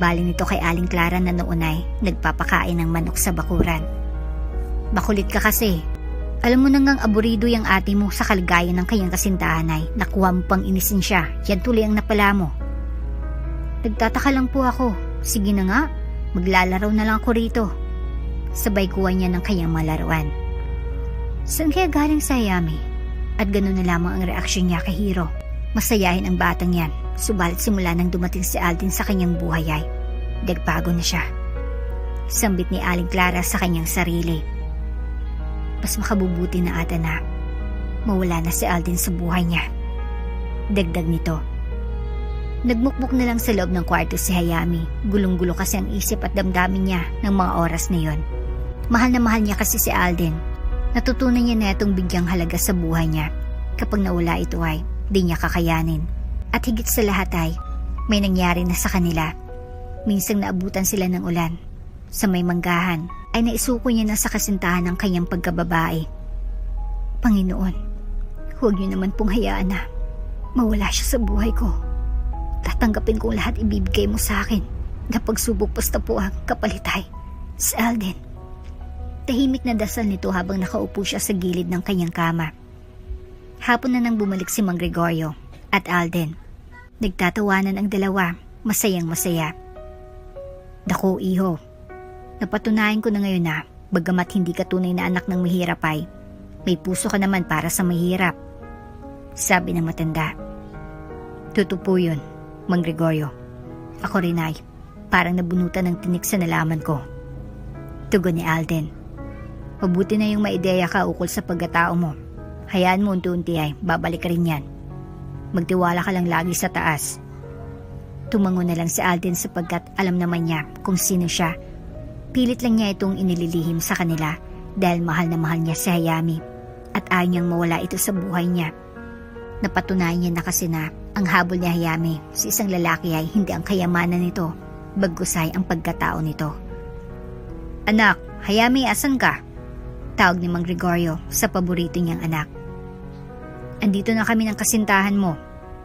Baling nito kay Aling Clara na noon ay nagpapakain ng manok sa bakuran. Bakulit ka kasi. Alam mo nang aburido yung ate mo sa kaligayan ng kanyang kasintahan ay nakuha mo pang inisin siya. Yan tuloy ang napala mo. Nagtataka lang po ako. Sige na nga, maglalaro na lang ako rito. Sabay kuha niya ng kanyang malaruan. Saan kaya galing sa Hayami? At ganun na lamang ang reaksyon niya kay Hiro. Masayahin ang batang yan. Subalit simula nang dumating si Alden sa kanyang buhay ay nagbago na siya. Sambit ni Aling Clara sa kanyang sarili. Mas makabubuti na ata na mawala na si Alden sa buhay niya. Dagdag nito. Nagmukmuk na lang sa loob ng kwarto si Hayami. Gulong-gulo kasi ang isip at damdamin niya ng mga oras na yon. Mahal na mahal niya kasi si Alden. Natutunan niya na itong bigyang halaga sa buhay niya. Kapag nawala ito ay di niya kakayanin. At higit sa lahat ay may nangyari na sa kanila. Minsang naabutan sila ng ulan. Sa may manggahan ay naisuko niya na sa kasintahan ng kanyang pagkababae. Panginoon, huwag niyo naman pong hayaan na mawala siya sa buhay ko. Tatanggapin kong lahat ibibigay mo sa akin na pagsubok basta po ang kapalitay. Si Alden. Tahimik na dasal nito habang nakaupo siya sa gilid ng kanyang kama. Hapon na nang bumalik si Mang Gregorio at Alden. Nagtatawanan ang dalawa, masayang masaya. Dako, iho. Napatunayan ko na ngayon na, bagamat hindi ka tunay na anak ng mahirap ay, may puso ka naman para sa mahirap. Sabi ng matanda. Totoo yun, Mang Gregorio. Ako rin ay, parang nabunutan ng tinik sa nalaman ko. Tugon ni Alden. Mabuti na yung maideya ka ukol sa pagkatao mo. Hayaan mo unti-unti ay babalik ka rin yan. Magtiwala ka lang lagi sa taas. Tumango na lang si Alden sapagkat alam naman niya kung sino siya. Pilit lang niya itong inililihim sa kanila dahil mahal na mahal niya si Hayami at ayaw niyang mawala ito sa buhay niya. Napatunayan niya na kasi na ang habol ni Hayami sa isang lalaki ay hindi ang kayamanan nito, bagkus ay ang pagkatao nito. Anak, Hayami, asan ka? Tawag ni Mang Gregorio sa paborito niyang anak. andito na kami ng kasintahan mo.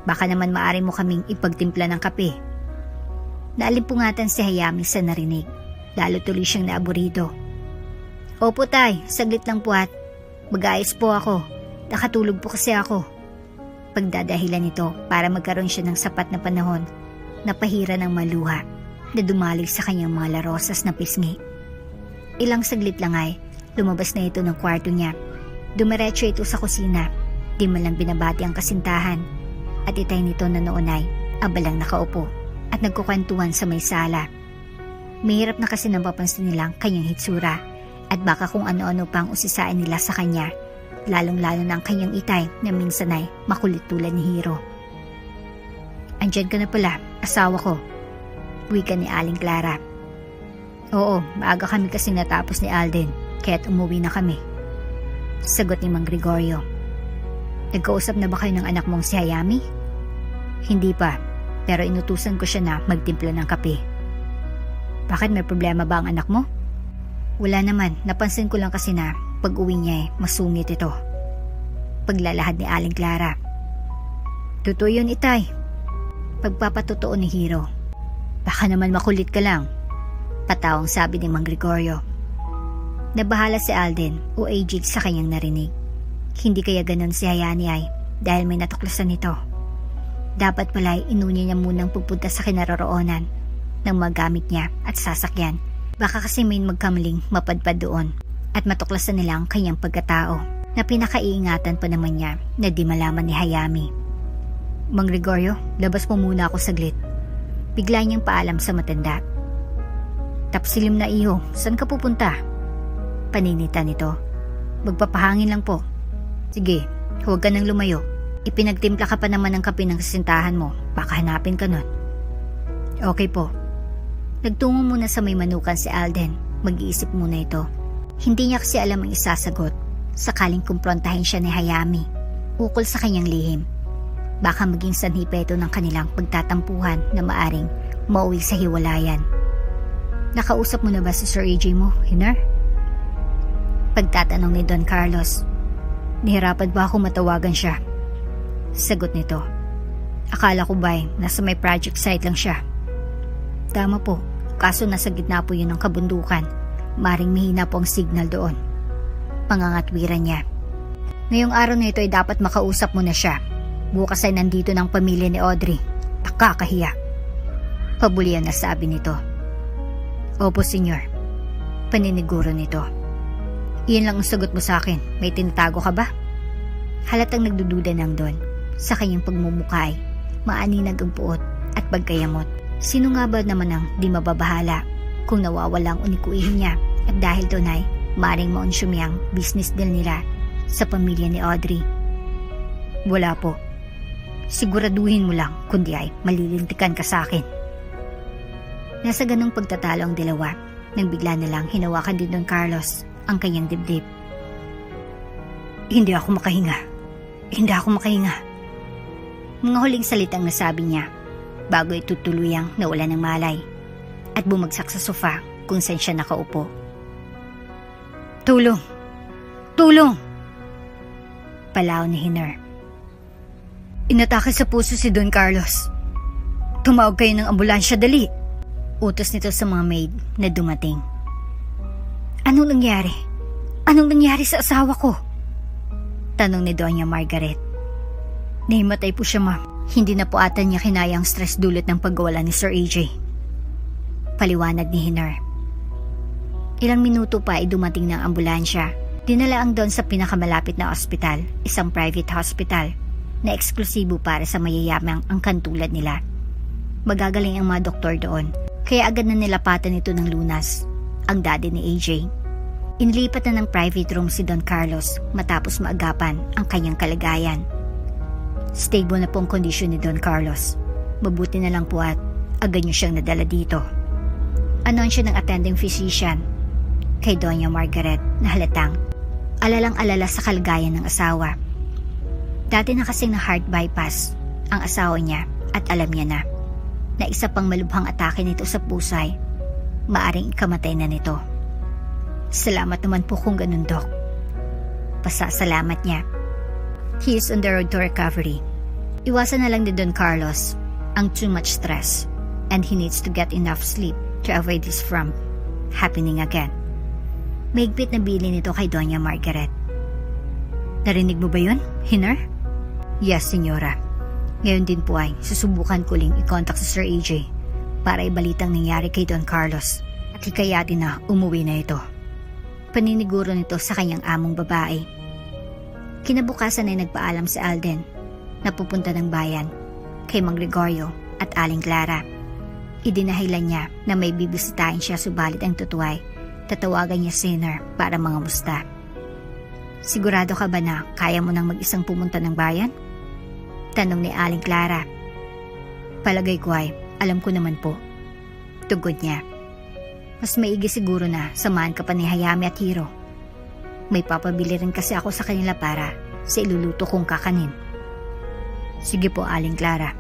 Baka naman maaari mo kaming ipagtimpla ng kape. Naalimpungatan si Hayami sa narinig. Lalo tuloy siyang naaburido. Opo tay, saglit lang po at mag-aayos po ako. Nakatulog po kasi ako. Pagdadahilan nito para magkaroon siya ng sapat na panahon na pahira ng maluha na dumalig sa kanyang mga larosas na pisngi. Ilang saglit lang ay lumabas na ito ng kwarto niya. Dumiretso ito sa kusina. Di man lang binabati ang kasintahan. At itay nito na noon ay abalang nakaupo at nagkukwentuhan sa may sala. Mahirap na kasi napapansin nilang kanyang hitsura at baka kung ano-ano pang usisain nila sa kanya, lalong-lalo na ang kanyang itay na minsan ay makulit tulad ni Hiro. Andyan ka na pala, asawa ko. Wika ni Aling Clara. Oo, maaga kami kasi natapos ni Alden, kaya't umuwi na kami. Sagot ni Mang Gregorio. Nagkausap na ba kayo ng anak mong si Hayami? Hindi pa, pero inutusan ko siya na magtimpla ng kape. Bakit, may problema ba ang anak mo? Wala naman, napansin ko lang kasi na pag uwi niya masungit ito. Paglalahad ni Aling Clara. Totoo yun, itay. Pagpapatotoo ni Hiro. Baka naman makulit ka lang. Patawang sabi ni Mang Gregorio. Nabahala si Alden o AJ sa kanyang narinig. Hindi kaya ganun si Hayani ay dahil may natuklasan nito. Dapat pala inunya niya munang pupunta sa kinaroroonan ng magamit niya at sasakyan. Baka kasi may magkamaling mapadpad doon at matuklasan nila ang kanyang pagkatao na pinakaiingatan pa naman niya na di malaman ni Hayami. Mang Gregorio, labas mo muna ako saglit. Bigla niyang paalam sa matanda. Tapsilim na iho, saan ka pupunta? Paninita nito. Magpapahangin lang po. Sige, huwag ka nang lumayo. Ipinagtimpla ka pa naman ng kape ng kasintahan mo. Baka hanapin ka nun. Okay po. Nagtungo muna sa may manukan si Alden. Mag-iisip muna ito. Hindi niya kasi alam ang isasagot. Sakaling kumprontahin siya ni Hayami ukol sa kanyang lihim. Baka maging sanhi pa ito ng kanilang pagtatampuhan na maaring mauwi sa hiwalayan. Nakausap mo na ba si Sir AJ mo, Hiner? Pagtatanong ni Don Carlos. Nahirapan ba ako matawagan siya? Sagot nito. Akala ko ba'y nasa may project site lang siya? Tama po, kaso nasa gitna po yun ng kabundukan. Maring mahina po ang signal doon. Pangangatwiran niya. Ngayong araw na ito ay dapat makausap mo na siya. Bukas ay nandito ng pamilya ni Audrey. Nakakahiya. Pabulian na sabi nito. Opo, senyor. Paniniguro nito. Iyan lang ang sagot mo sa akin. May tinatago ka ba? Halatang nagdududa ng Don. Sa kanyang pagmumukay, maaninag ang puot at pagkayamot. Sino nga ba naman ang di mababahala kung nawawala ang unikuihin niya at dahil doon ay maring maunsyumi ang business deal nila sa pamilya ni Audrey? Wala po. Siguraduhin mo lang kundi ay malilintikan ka sa akin. Nasa ganong pagtatalo ang dalawa nang bigla na lang hinawakan din Don Carlos ang kanyang dibdib. Hindi ako makahinga. Hindi ako makahinga. Mga huling salitang nasabi niya bago itutuluyang nawala ng malay at bumagsak sa sofa kung saan siya nakaupo. Tulong! Tulong! Palaw ni Hiner. Inatake sa puso si Don Carlos. Tumawag kayo ng ambulansya, dali! Utos nito sa mga maid na dumating. Anong nangyari? Anong nangyari sa asawa ko? Tanong ni Doña Margaret. Nahimatay po siya, ma'am. Hindi na po ata niya kinaya ang stress dulot ng pagwala ni Sir AJ. Paliwanag ni Hiner. Ilang minuto pa ay dumating ng ambulansya. Dinala ang Don sa pinakamalapit na ospital, isang private hospital na eksklusibo para sa mayayamang angkan tulad nila. Magagaling ang mga doktor doon, kaya agad na nilapatan ito ng lunas ang daddy ni AJ. Inilipat na ng private room si Don Carlos matapos maagapan ang kanyang kalagayan. Stable na po ang kondisyon ni Don Carlos. Mabuti na lang po at agad niyo siyang nadala dito. Anunsyo ng attending physician kay Doña Margaret na halatang alalang-alala sa kalagayan ng asawa. Dati na kasing na heart bypass ang asawa niya at alam niya na isa pang malubhang atake nito sa puso ay maaring ikamatay na nito. Salamat naman po kung ganun, Dok. Pasasalamat niya. He is on the road to recovery. Iwasan na lang ni Don Carlos ang too much stress and he needs to get enough sleep to avoid this from happening again. Mahigpit na bilin nito kay Doña Margaret. Narinig mo ba yun, Hiner? Yes, senyora. Ngayon din po ay susubukan ko ling i-contact si Sir AJ para ibalitang nangyari kay Don Carlos at hikayatin na umuwi na ito. Paniniguro nito sa kanyang among babae. Kinabukasan ay nagpaalam si Alden na pupunta ng bayan kay Mang Gregorio at Aling Clara. Idinahilan niya na may bibisitahin siya subalit ang tutuway tatawagan niya si Hiner para mangamusta. Sigurado ka ba na kaya mo nang mag-isang pumunta ng bayan? Tanong ni Aling Clara. Palagay ko ay alam ko naman po. Tugod niya. Mas maigi siguro na samahan ka pa ni Hayami at Hiro. May papabili rin kasi ako sa kanila para sa iluluto kong kakanin. Sige po, Aling Clara.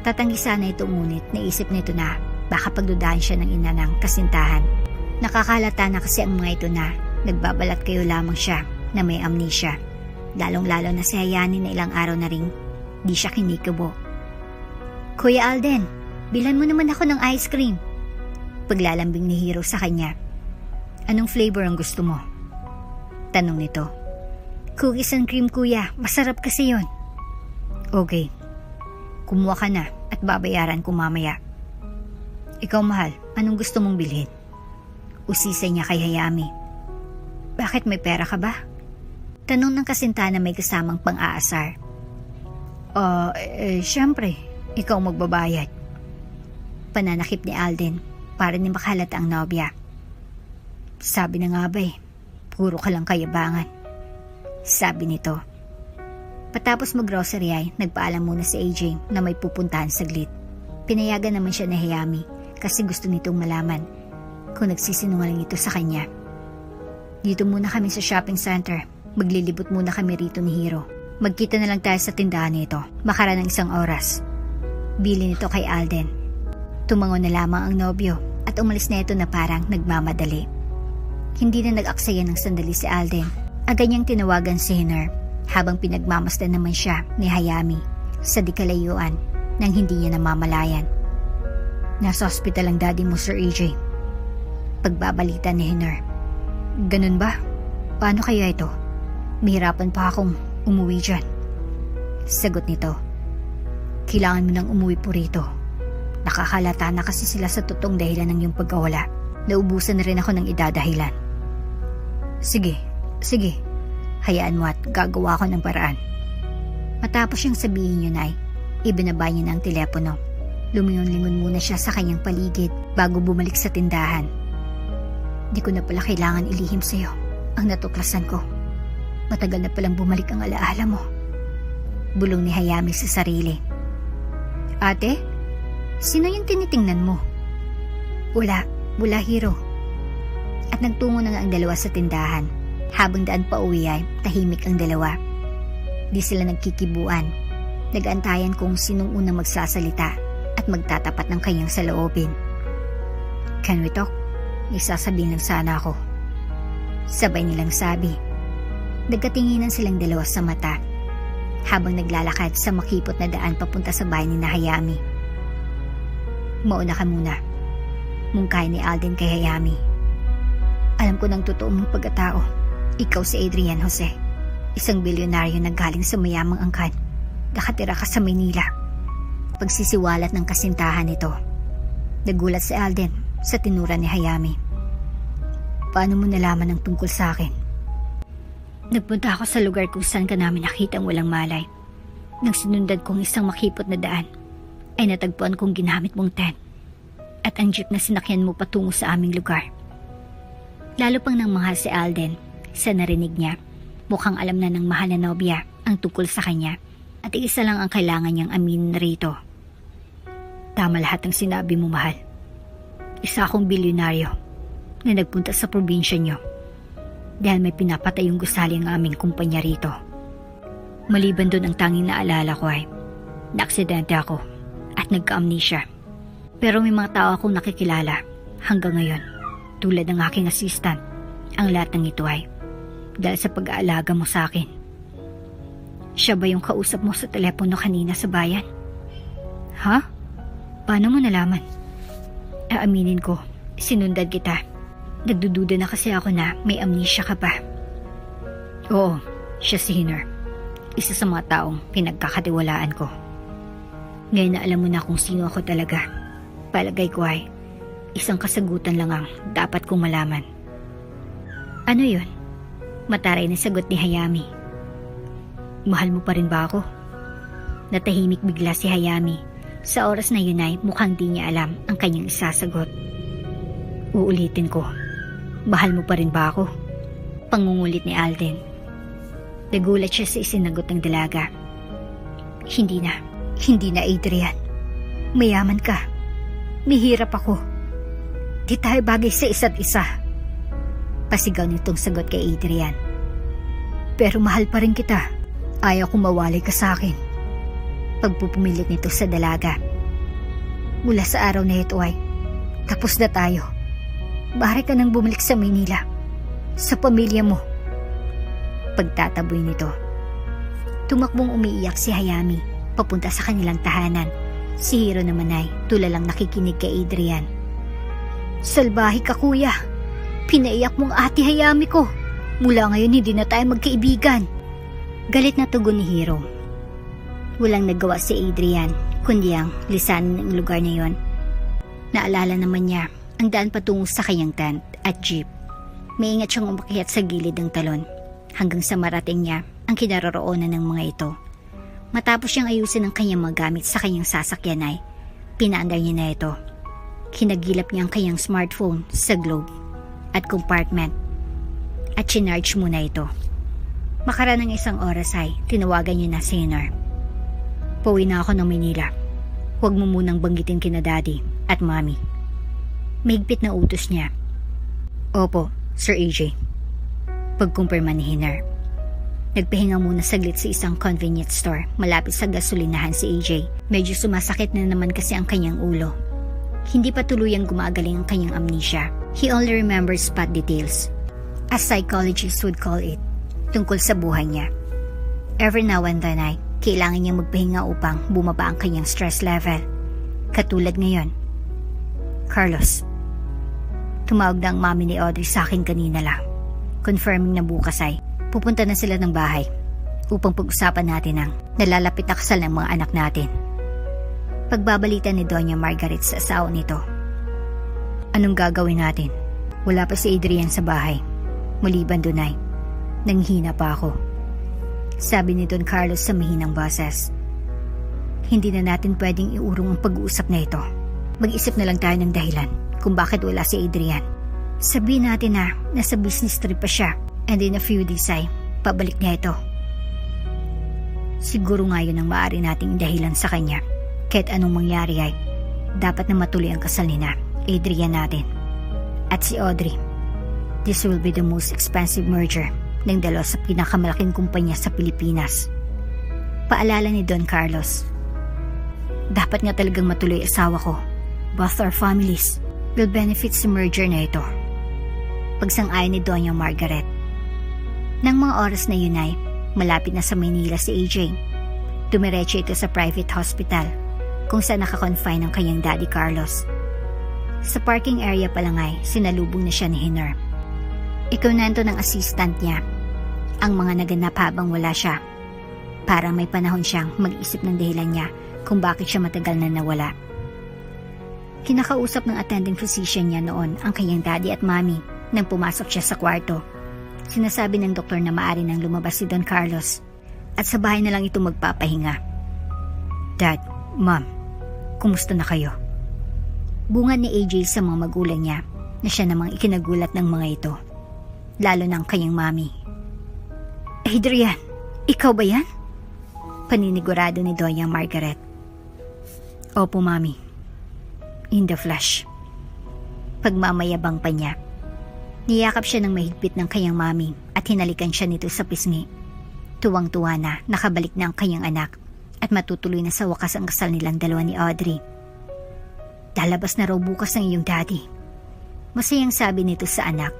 Tatanggi sana ito ngunit naisip nito na baka pagdudahan siya ng ina ng kasintahan. Nakakalata na kasi ang mga ito na nagbabalat kayo lamang siya na may amnesia. Lalong-lalo na si Hayani na ilang araw na ring di siya kinikabo. Kuya Alden, bilan mo naman ako ng ice cream. Paglalambing ni Hiro sa kanya. Anong flavor ang gusto mo? Tanong nito. Cookies and cream kuya, masarap kasi yon. Okay, kumuha ka na at babayaran ko mamaya. Ikaw mahal, anong gusto mong bilhin? Usisay niya kay Hayami. Bakit may pera ka ba? Tanong ng kasinta na may kasamang pang-aasar. Syempre, ikaw magbabayad. Pananakip ni Alden para ni makalata ang nobya. Sabi na nga ba puro ka lang kayabangan. Sabi nito. Patapos mag-grocery ay nagpaalam muna si AJ na may pupuntahan saglit. Pinayagan naman siya ni Hayami kasi gusto nitong malaman kung nagsisinungaling ito sa kanya. Dito muna kami sa shopping center. Maglilibot muna kami rito ni Hiro. Magkita na lang tayo sa tindahan nito makaraan ng 1 oras. Bili nito kay Alden. Tumangon na lamang ang nobyo at umalis na ito na parang nagmamadali. Hindi na nag-aksaya ng sandali si Alden. Agad niyang tinawagan si Hiner habang pinagmamasdan naman siya ni Hayami sa di kalayuan nang hindi niya namamalayan. Nasa hospital ang daddy mo, Sir AJ. Pagbabalita ni Hiner. Ganun ba? Paano kaya ito? Mahirapan pa akong umuwi dyan. Sagot nito. Kailangan mo nang umuwi po rito. Nakakalata na kasi sila sa totoong dahilan ng iyong pagkawala. Naubusan na rin ako ng idadahilan. Sige. Hayaan mo at gagawa ko ng paraan. Matapos siyang sabihin yun ay, ibinaba niya na ang telepono. Lumingon-lingon muna siya sa kanyang paligid bago bumalik sa tindahan. Di ko na pala kailangan ilihim sa'yo ang natuklasan ko. Matagal na palang bumalik ang alaala mo. Bulong ni Hayami sa sarili. Ate, sino yung tinitingnan mo? Wala Hiro. At nagtungo na nga ang dalawa sa tindahan. Habang daan pa uwi ay tahimik ang dalawa. Di sila nagkikibuan. Nag-antayan kung sinong unang magsasalita at magtatapat ng kanyang saloobin. Can we talk? Isasabihin lang sana ako. Sabay nilang sabi. Nagkatinginan silang dalawa sa mata habang naglalakad sa makipot na daan papunta sa bahay ni Hayami. Mauna ka muna. Mungkay ni Alden kay Hayami. Alam ko ng totoo mong pagkatao. Ikaw si Adrian Jose, isang bilyonaryo na galing sa mayamang angkan. Nakatira ka sa Maynila. Pagsisiwalat ng kasintahan nito. Nagulat si Alden sa tinura ni Hayami. Paano mo nalaman ang tungkol sa akin? Nagpunta ako sa lugar kung saan ka namin nakitang walang malay. Nang sinundan kong isang makipot na daan, ay natagpuan kong ginamit mong tent at ang jeep na sinakyan mo patungo sa aming lugar. Lalo pang nang mahal si Alden sa narinig niya. Mukhang alam na ng mahal na nobya ang tungkol sa kanya at isa lang ang kailangan niyang aminin rito. Tama lahat ng sinabi mo, mahal. Isa akong bilyonaryo na nagpunta sa probinsya niyo dahil may pinapatay yung gusali ang aming kumpanya rito. Maliban doon ang tanging naalala ko ay naaksidente ako at nagka-amnesia. Pero may mga tao akong nakikilala hanggang ngayon tulad ng aking assistant. Ang lahat ng ito ay dahil sa pag-aalaga mo sa akin. Siya ba yung kausap mo sa telepono kanina sa bayan? Ha? Paano mo nalaman? Aaminin ko, sinundan kita. Nagdududa na kasi ako na may amnesia ka pa. Oo, siya si Hinner. Isa sa mga taong pinagkakatiwalaan ko. Ngayon na alam mo na kung sino ako talaga, palagay ko ay isang kasagutan lang ang dapat kong malaman. Ano yun? Mataray na sagot ni Hayami. Mahal mo pa rin ba ako? Natahimik bigla si Hayami. Sa oras na yun ay mukhang di niya alam ang kanyang isasagot. Uulitin ko, mahal mo pa rin ba ako? Pangungulit ni Alden. Nagulat siya sa isinagot ng dalaga. Hindi na Adrian. Mayaman ka. Mahirap ako. Di tayo bagay sa isa't isa. Pasigaw nitong sagot kay Adrian. Pero mahal pa rin kita. Ayaw kong mawalay ka sa akin. Pagpupumilit nito sa dalaga. Mula sa araw na ito ay tapos na tayo. Maaari ka nang bumalik sa Maynila. Sa pamilya mo. Pagtataboy nito. Tumakbong umiiyak si Hayami papunta sa kanilang tahanan. Si Hiro naman ay tulalang nakikinig kay Adrian. Salbahe ka kuya. Pinaiyak mong ate Hayami ko. Mula ngayon hindi na tayo magkaibigan. Galit na tugon ni Hiro. Walang nagawa si Adrian kundi ang lisanin ng lugar na yon. Naalala naman niya ang daan patungo sa kanyang tent at jeep. Maingat siyang umakyat sa gilid ng talon hanggang sa marating niya ang kinaroroonan ng mga ito. Matapos siyang ayusin ang kanyang mga gamit sa kanyang sasakyan ay pinaandar niya na ito. Kinagilap niya ang kanyang smartphone sa globe at compartment at chinarge muna ito. Makaraan ng isang oras ay tinawagan niya na si Hinner. Pauwi na ako ng Manila. Huwag mo munang banggitin kina daddy at mommy. Mahigpit na utos niya. Opo, Sir AJ. Pagkumpirma ni Hinner. Nagpahinga muna saglit sa isang convenience store malapit sa gasolinahan si AJ. Medyo sumasakit na naman kasi ang kanyang ulo. Hindi pa tuluyang gumagaling ang kanyang amnesia. He only remembers spot details, as psychologists would call it, tungkol sa buhay niya. Every now and then ay kailangan niyang magpahinga upang bumaba ang kanyang stress level. Katulad ngayon. Carlos. Tumawag na ang mami ni Audrey sa akin kanina lang. Confirming na bukas ay pupunta na sila ng bahay upang pag-usapan natin ang nalalapit na kasal ng mga anak natin. Pagbabalita ni Doña Margaret sa asawa nito. Anong gagawin natin? Wala pa si Adrian sa bahay. Maliban dun ay nanghina pa ako. Sabi ni Don Carlos sa mahinang boses. Hindi na natin pwedeng iurong ang pag-uusap na ito. Mag-isip na lang tayo ng dahilan kung bakit wala si Adrian. Sabihin natin na nasa business trip pa siya and in a few days ay pabalik niya ito. Siguro nga yun ang maaari nating dahilan sa kanya. Kahit anong mangyari ay dapat na matuloy ang kasal ni na Adrian natin at si Audrey. This will be the most expensive merger ng dalawa sa pinakamalaking kumpanya sa Pilipinas. Paalala ni Don Carlos. Dapat nga talagang matuloy asawa ko. Both our families will benefit sa merger na ito. Pagsang-ayon ni Doña Margaret. Nang mga oras na yun ay malapit na sa Maynila si AJ. Dumiretso ito sa private hospital kung saan nakakonfine ang kanyang daddy Carlos. Sa parking area pa lang ay sinalubong na siya ni Hinner. Ikunento ng assistant niya ang mga naganap habang wala siya para may panahon siyang mag-isip ng dahilan niya kung bakit siya matagal na nawala. Kinakausap ng attending physician niya noon ang kanyang daddy at mommy nang pumasok siya sa kwarto. Sinasabi ng doktor na maaari nang lumabas si Don Carlos at sa bahay na lang ito magpapahinga. Dad, Mom, kumusta na kayo? Bungad ni AJ sa mga magulang niya na siya namang ikinagulat ng mga ito. Lalo ng kanyang mami. Adrian, ikaw ba yan? Paninigurado ni Doña Margaret. Opo, Mami. In the flesh. Pagmamayabang pa niya. Niyakap siya ng mahigpit ng kanyang mami at hinalikan siya nito sa pisngi. Tuwang-tuwa na nakabalik na ang kanyang anak at matutuloy na sa wakas ang kasal nilang dalawa ni Audrey. Lalabas na raw bukas ng iyong daddy. Masayang sabi nito sa anak.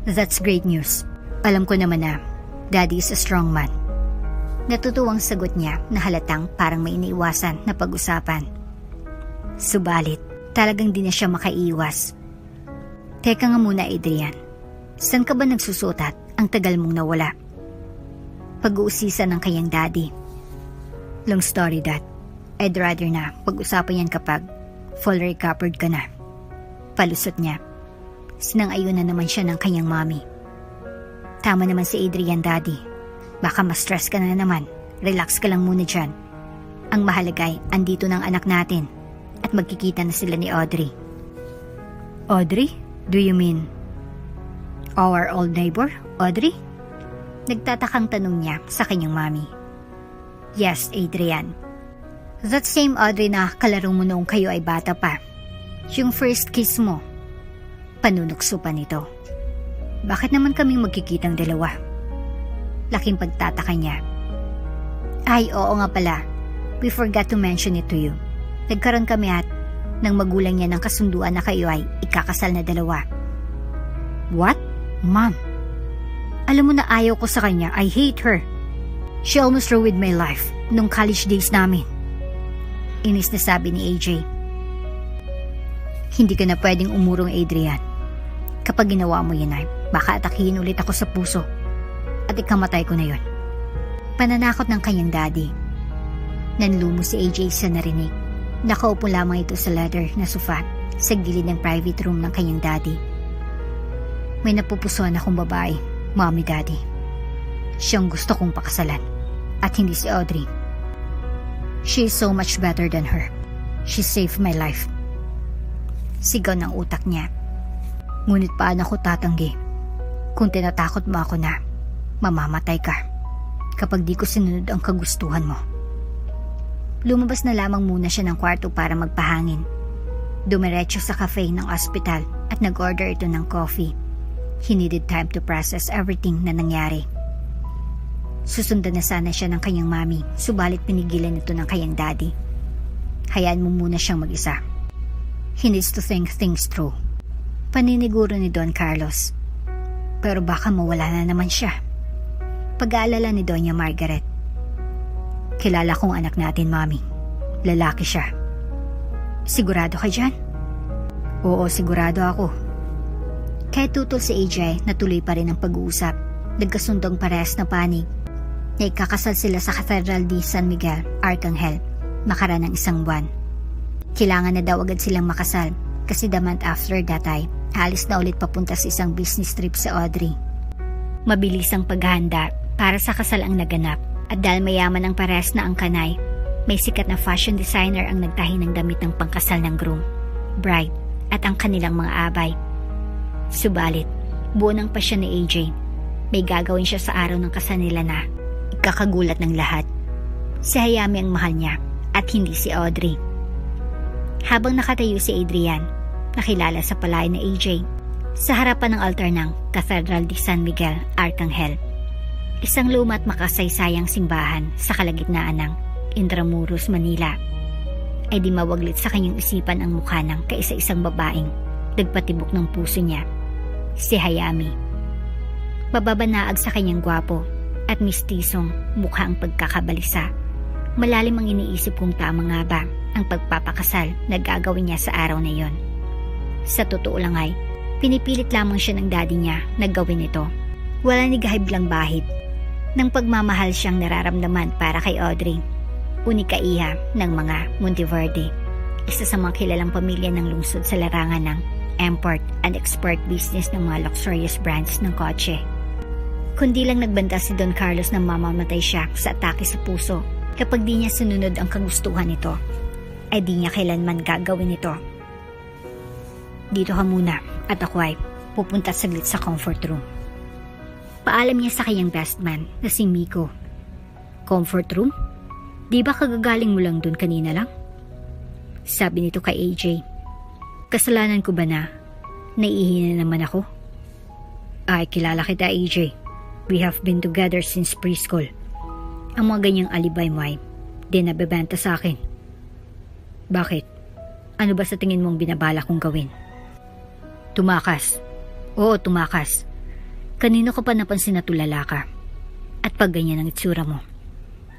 That's great news. Alam ko naman na daddy is a strong man. Natutuwang sagot niya na halatang parang may iniiwasan na pag-usapan. Subalit, talagang di na siya makaiwas. Teka nga muna, Adrian. Saan ka ba nagsusutat? Ang tagal mong nawala. Pag-uusisan ng kanyang daddy. Long story that. I'd rather na pag-usapan yan kapag full recovered ka na. Palusot niya. Sinang-ayunan naman siya ng kanyang mommy. Tama naman si Adrian, daddy. Baka ma-stress ka na naman. Relax ka lang muna dyan. Ang mahalagay, andito ng anak natin. At magkikita na sila ni Audrey. Audrey? Do you mean our old neighbor, Audrey? Nagtatakang tanong niya sa kanyang mommy. Yes, Adrian. That same Audrey na kalaro mo noong kayo ay bata pa. Yung first kiss mo. Panunukso pa nito. Bakit naman kaming magkikitang dalawa? Laking pagtataka niya. Ay, oo nga pala. We forgot to mention it to you. Nagkaroon kami at ng magulang niya ng kasunduan na kayo ay ikakasal na dalawa. What? Mom? Alam mo na ayaw ko sa kanya. I hate her. She almost ruined my life nung college days namin. Inis na sabi ni AJ. Hindi ka na pwedeng umurong, Adrian. Kapag ginawa mo yan ay baka atakihin ulit ako sa puso at ikamatay ko na yon. Pananakot ng kanyang daddy. Nanlumo si AJ sa narinig. Nakaupo lamang ito sa leather na sofa sa gilid ng private room ng kanyang daddy. May napupusuan akong babae, mommy, daddy. Siyang gusto kong pakasalan at hindi si Audrey. She is so much better than her. She saved my life. Sigaw ng utak niya. Ngunit paano ako tatanggi kung tinatakot mo ako na mamamatay ka kapag di ko sinunod ang kagustuhan mo? Lumabas na lamang muna siya ng kwarto para magpahangin. Dumiretso sa cafe ng ospital at nag-order ito ng coffee. He needed time to process everything na nangyari. Susundan na sana siya ng kanyang mami, subalit pinigilan ito ng kanyang daddy. Hayaan mo muna siyang mag-isa. He needs to think things through. Paniniguro ni Don Carlos. Pero baka mawala na naman siya. Pag-aalala ni Doña Margaret. Kilala kong anak natin, mami. Lalaki siya. Sigurado ka dyan? Oo, sigurado ako. Kahit tutol si AJ, natuloy pa rin ang pag-uusap. Nagkasundong parehas na panig. Na ikakasal sila sa Cathedral de San Miguel, Arcangel, makaraan ng 1 buwan. Kailangan na daw agad silang makasal kasi the month after that ay alis na ulit papunta sa isang business trip sa Audrey. Mabilis ang paghahanda para sa kasal ang naganap at dahil mayaman ang parehas na ang kanay, may sikat na fashion designer ang nagtahi ng damit ng pangkasal ng groom, bride at ang kanilang mga abay. Subalit, buo ng pasya ni AJ. May gagawin siya sa araw ng kasal nila na ikakagulat ng lahat. Si Hayami ang mahal niya at hindi si Audrey. Habang nakatayo si Adrian, nakilala sa palayan na AJ, sa harapan ng altar ng Cathedral de San Miguel, Arcangel. Isang luma at makasaysayang simbahan sa kalagitnaan ng Intramuros, Manila. Ay di mawaglit sa kanyang isipan ang mukha ng kaisa-isang babaeng nagpatibok ng puso niya, si Hayami. Mababanaag sa kanyang gwapo at mistisong mukha ang pagkakabalisa. Malalim ang iniisip kung tama nga ba ang pagpapakasal na gagawin niya sa araw na yon. Sa totoo lang ay, pinipilit lamang siya ng daddy niya na gawin ito. Wala ni gahiblang bahid ng pagmamahal siyang nararamdaman para kay Audrey. Unika iha ng mga Monteverde, isa sa mga kilalang pamilya ng lungsod sa larangan ng import and export business ng mga luxurious brands ng kotse. Kundi lang nagbanta si Don Carlos na mamamatay siya sa atake sa puso kapag di niya sinunod ang kagustuhan nito, ay di niya kailanman gagawin ito. Dito ka muna at ako ay pupunta saglit sa comfort room. Paalam niya sa kanyang best man na si Miko. Comfort room? Di ba kagagaling mo lang dun kanina lang? Sabi nito kay AJ. Kasalanan ko ba na naiihi na naman ako? Ay, kilala kita, AJ. We have been together since preschool. Ang mga ganyang alibay mo ay di nabebenta sa akin. Bakit? Ano ba sa tingin mong binabala kong gawin? Tumakas. Oo, tumakas. Kanino ka pa napansin na tulala ka? At pag ganyan ang itsura mo,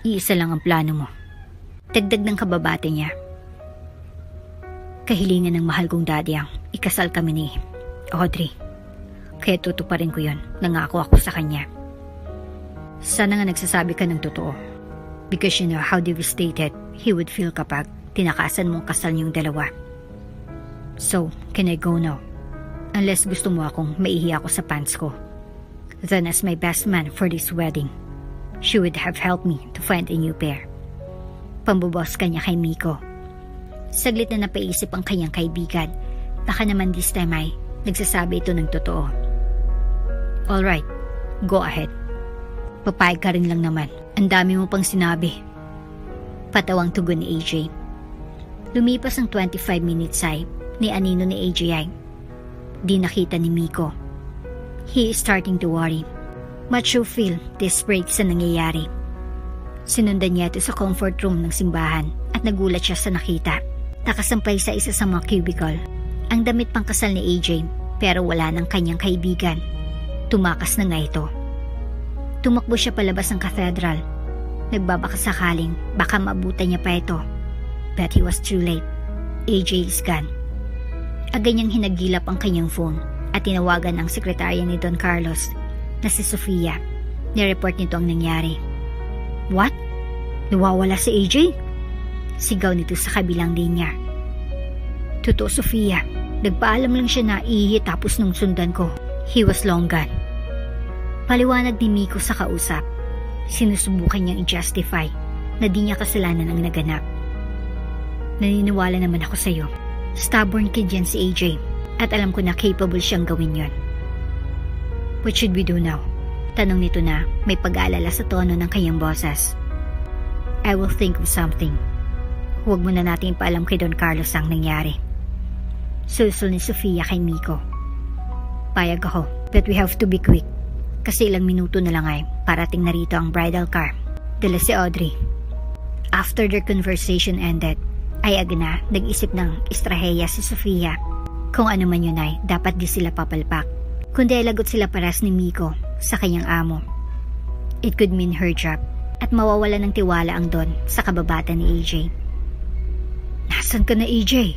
Iisa lang ang plano mo. Dagdag ng kababate niya. Kahilingan ng mahal kong daddy ang ikasal kami ni Audrey. Kaya tutuparin ko yon. Nangako ako sa kanya. Sana nga nagsasabi ka ng totoo. Because you know how devastated he would feel kapag tinakasan mong kasal niyong dalawa. So, can I go now? Unless gusto mo akong maihi ako sa pants ko. Then as my best man for this wedding, she would have helped me to find a new pair. Pambubos ka niya kay Miko. Saglit na napaisip ang kanyang kaibigan. Baka naman this time ay nagsasabi ito ng totoo. Alright, go ahead. Papayag ka rin lang naman. Ang dami mo pang sinabi. Patawang tugon ni AJ. Lumipas ang 25 minutes ay ni anino ni AJ ay di nakita ni Miko. He is starting to worry. Much to feel desperate sa nangyayari. Sinundan niya ito sa comfort room ng simbahan at nagulat siya sa nakita. Nakasampay sa isa sa mga cubicle ang damit pangkasal ni AJ pero wala ng kanyang kaibigan. Tumakas na nga ito. Tumakbo siya palabas ng cathedral. Nagbabaka sakaling baka maabutan niya pa ito. But he was too late. AJ is gone. Agad niyang hinagilap ang kanyang phone at tinawagan ang sekretarya ni Don Carlos na si Sofia. Nireport nito ang nangyari. What? Nawawala si AJ? Sigaw nito sa kabilang linya. Totoo, Sofia. Nagpaalam lang siya na ihi tapos nung sundan ko. He was long gone. Paliwanag ni Miko sa kausap. Sinusubukan niyang i-justify na di niya kasalanan ang naganap. Naniniwala naman ako sa'yo. Stubborn kid yan si AJ at alam ko na capable siyang gawin yon. What should we do now? Tanong nito na may pag-aalala sa tono ng kanyang boses. I will think of something. Huwag mo na natin ipaalam kay Don Carlos ang nangyari. Susul ni Sofia kay Miko. Payag ako, but we have to be quick. Kasi ilang minuto na lang ay parating na rito ang bridal car. Dala si Audrey. After their conversation ended, ay agad na nag-isip ng estraheya si Sofia. Kung ano man yun ay dapat di sila papalpak. Kundi ay lagot sila paras ni Miko sa kanyang amo. It could mean her job at mawawala ng tiwala ang Don sa kababata ni AJ. Nasaan ka na, AJ?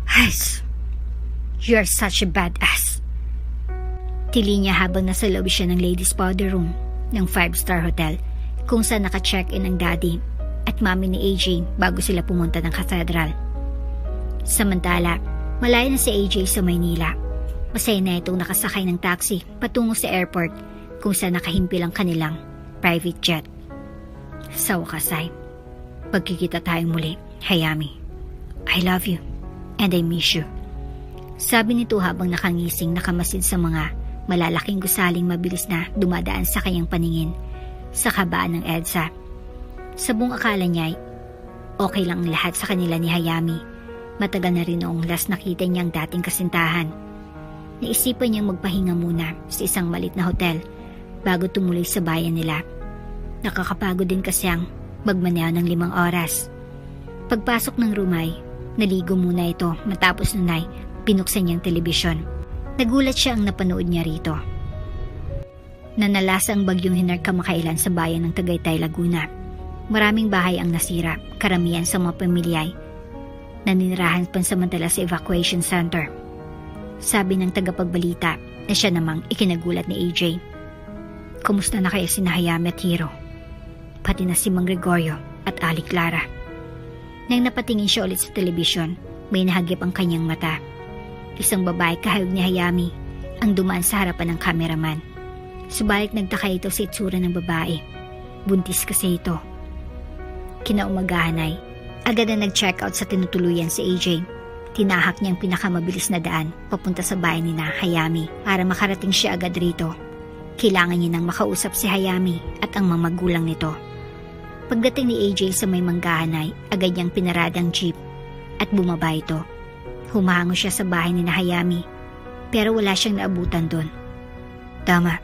Has, you're such a badass. Tili niya habang nasa loob siya ng ladies powder room ng 5-star hotel kung saan naka-check-in ang daddy at mami ni AJ bago sila pumunta ng cathedral. Samantala, malayo na si AJ sa Maynila. Masaya na itong nakasakay ng taxi patungo sa airport kung saan nakahimpi lang kanilang private jet. Sa wakas ay, pagkikita tayong muli, Hayami. I love you and I miss you. Sabi nito habang nakangising nakamasid sa mga malalaking gusaling mabilis na dumadaan sa kanyang paningin sa kabaan ng EDSA. Sa buong akala niya ay okay lang ang lahat sa kanila ni Hayami. Matagal na rin noong last nakita niyang dating kasintahan. Naisipan niyang magpahinga muna sa isang malit na hotel bago tumuloy sa bayan nila. Nakakapagod din kasi ang magmaneho ng 5 oras. Pagpasok ng rumay, naligo muna ito matapos nun ay pinuksan niyang telebisyon. Nagulat siya ang napanood niya rito. Nanalasa ang bagyong Hinar kamakailan sa bayan ng Tagaytay, Laguna. Maraming bahay ang nasira, karamihan sa mga pamilya ay naninirahan pansamantala sa evacuation center. Sabi ng tagapagbalita na siya namang ikinagulat ni AJ. Kumusta na kaya si Hayami at Hiro? Pati na si Mang Gregorio at Ali Clara. Nang napatingin siya ulit sa telebisyon, may nahagip ang kanyang mata. Isang babae kahayog ni Hayami ang dumaan sa harapan ng cameraman. Subalit nagtaka ito sa itsura ng babae. Buntis kasi ito. Kinaumagahan ay agad na nag-check out sa tinutuluyan si AJ. Tinahak niyang pinakamabilis na daan papunta sa bahay ni Hayami para makarating siya agad rito. Kailangan niya nang makausap si Hayami at ang mga magulang nito. Pagdating ni AJ sa may manggahan ay agad niyang pinarada ang jeep at bumaba ito. Humahango siya sa bahay ni Hayami pero wala siyang naabutan doon. Tama,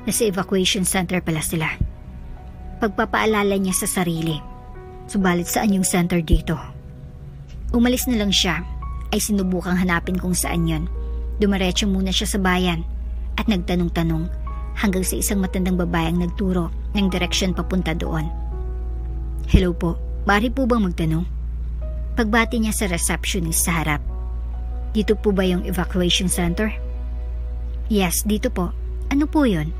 nasa evacuation center pala sila. Pagpapaalala niya sa sarili. Subalit saan yung center dito? Umalis na lang siya ay sinubukang hanapin kung saan yon. Dumiretso muna siya sa bayan at nagtanong-tanong hanggang sa isang matandang babaeng nagturo ng direksyon papunta doon. Hello po, maaari po bang magtanong? Pagbati niya sa receptionist sa harap. Dito po ba yung evacuation center? Yes, dito po. Ano po yun?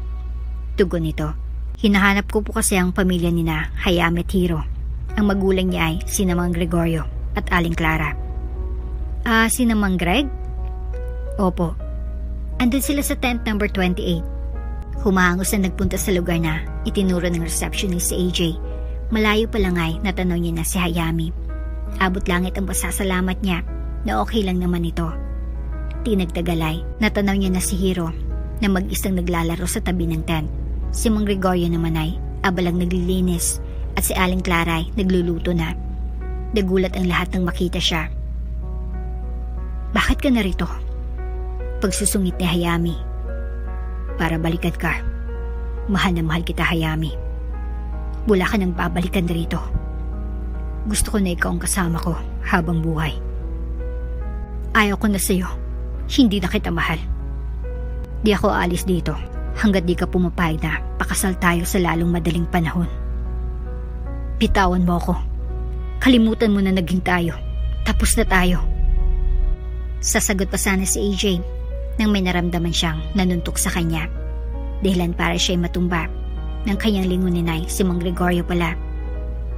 Tugon nito. Hinahanap ko po kasi ang pamilya ni na Hayami at Hiro. Ang magulang niya ay sina Mang Gregorio at Aling Clara. Sina Mang Greg? Opo. Andun sila sa tent number 28. Humahangos na nagpunta sa lugar na itinuro ng receptionist si AJ. Malayo pa lang ay natanaw niya na si Hayami. Abot langit ang pasasalamat niya na okay lang naman ito. Tinagtagalay, natanaw niya na si Hiro na mag-isang naglalaro sa tabi ng tent. Si Mang Gregorio naman ay abalang naglilinis at si Aling Clara ay nagluluto na. Nagulat ang lahat nang makita siya. Bakit ka narito? Pagsusungit ni Hayami. Para balikan ka. Mahal na mahal kita, Hayami. Wala ka nang babalikan rito. Gusto ko na ikaw ang kasama ko habang buhay. Ayaw ko na sa'yo. Hindi na kita mahal. Di ako aalis dito hanggat di ka pumapayag na pakasal tayo sa lalong madaling panahon. Bitawan mo ako. Kalimutan mo na naging tayo. Tapos na tayo. Sasagot pa sana si AJ nang may naramdaman siyang nanuntok sa kanya. Dahilan para siya'y matumba. Ng kanyang lingunin ay si Mang Gregorio pala.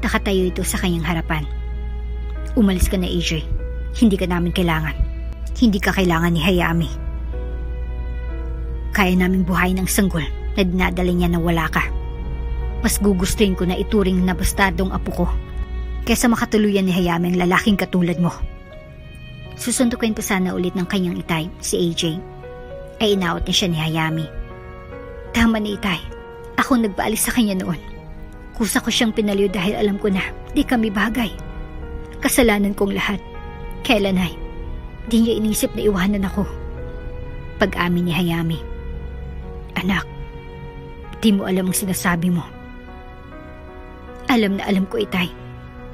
Nakatayo ito sa kanyang harapan. Umalis ka na, AJ. Hindi ka namin kailangan. Hindi ka kailangan ni Hayami. Kaya naming buhayin ang sanggol na dinadala niya na wala ka. Mas gugustuhin ko na ituring na bastardong apo ko kaysa makatuluyan ni Hayami ang lalaking katulad mo. Susuntukin pa sana ulit ng kanyang itay, si AJ. Ay inawat niya siya ni Hayami. Tama ni itay. Ako nagpaalis sa kanya noon. Kusa ko siyang pinaliw dahil alam ko na di kami bagay. Kasalanan kong lahat. Kailan ay di niya inisip na iwanan ako. Pag-amin ni Hayami. Anak, di mo alam ang sinasabi mo. Alam na alam ko, itay.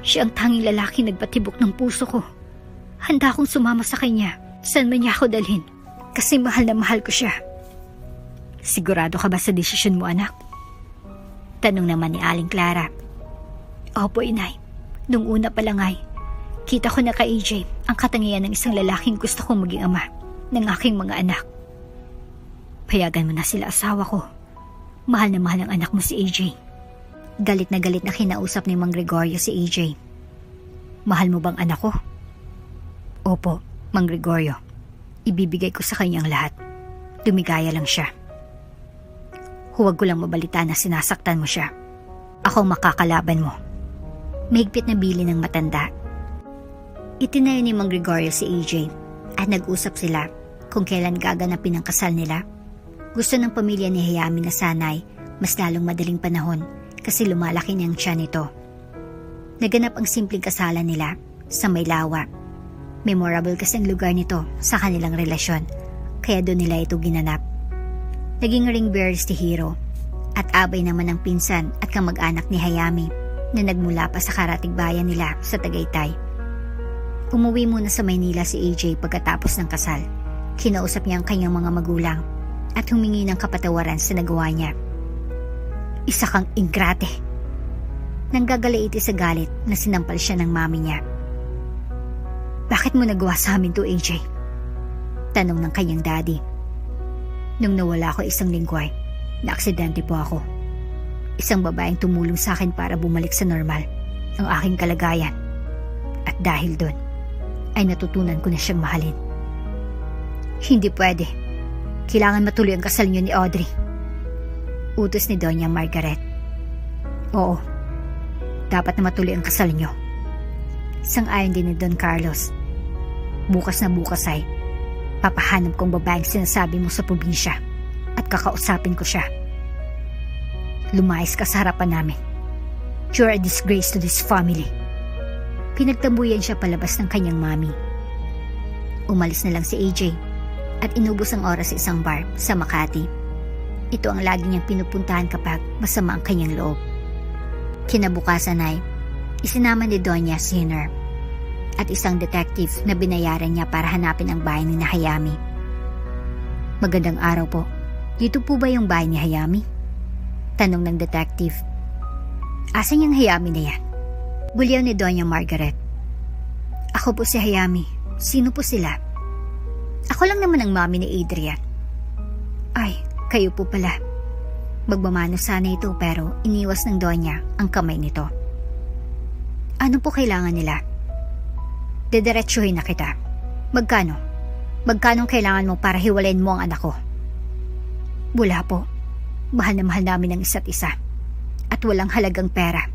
Siya ang tanging lalaki nagpatibok ng puso ko. Handa akong sumama sa kanya. Saan man niya ako dalhin. Kasi mahal na mahal ko siya. Sigurado ka ba sa desisyon mo, anak? Tanong naman ni Aling Clara. Opo, inay. Nung una pa lang ay kita ko na kay AJ ang katangian ng isang lalaking gusto kong maging ama ng aking mga anak. Payagan mo na sila, asawa ko. Mahal na mahal ang anak mo si AJ. Galit na kinausap ni Mang Gregorio si AJ. Mahal mo bang anak ko? Opo, Mang Gregorio. Ibibigay ko sa kanyang lahat. Tumigaya lang siya. Huwag ko lang mabalita na sinasaktan mo siya. Ako makakalaban mo. Mahigpit na bili ng matanda. Itinayo ni Mang Gregorio si AJ at nag-usap sila kung kailan gaganapin ang kasal nila. Gusto ng pamilya ni Hayami na sanay mas lalong madaling panahon kasi lumalaki niyang tiyan nito. Naganap ang simpleng kasalan nila sa Maylawa. Memorable kasi ang lugar nito sa kanilang relasyon kaya doon nila ito ginanap. Naging ring bearer si Hiro at abay naman ng pinsan at kamag-anak ni Hayami na nagmula pa sa karatig bayan nila sa Tagaytay. Umuwi muna sa Maynila si AJ pagkatapos ng kasal. Kinausap niya ang kanyang mga magulang at humingi ng kapatawaran sa nagawa niya. Isa kang ingrate. Nanggagalaiti sa galit na sinampal siya ng mami niya. Bakit mo nagawa sa amin to, AJ? Tanong ng kanyang daddy. Nung nawala ko isang linggo ay naaksidente po ako. Isang babaeng tumulong sa akin para bumalik sa normal ang aking kalagayan. At dahil doon ay natutunan ko na siyang mahalin. Hindi pwede. Kailangan matuloy ang kasal niyo ni Audrey. Utos ni Doña Margaret. Oo. Dapat na matuloy ang kasal niyo. Sang-ayon din ni Don Carlos. Bukas na bukas ay papahanap kong babaeng sinasabi mo sa probinsya at kakausapin ko siya. Lumayas ka sa harapan namin. You're a disgrace to this family. Pinagtambuyan siya palabas ng kanyang mami. Umalis na lang si AJ at inubos ang oras sa isang bar sa Makati. Ito ang lagi niyang pinupuntahan kapag masama ang kanyang loob. Kinabukasan ay isinama ni Doña Sinner at isang detective na binayaran niya para hanapin ang bahay ni Hayami. Magandang araw po. Dito po ba yung bahay ni Hayami? Tanong ng detective. Asan yung Hayami na yan? Bulyaw ni Doña Margaret. Ako po si Hayami. Sino po sila? Ako lang naman ang mami ni Adrian. Ay, kayo po pala. Magmamano sana ito pero iniwas ng Donya ang kamay nito. Ano po kailangan nila? Dediretsuhin na kita. Magkano? Magkano kailangan mo para hiwalayin mo ang anak ko? Wala po. Mahal na mahal namin ang isa't isa. At walang halagang pera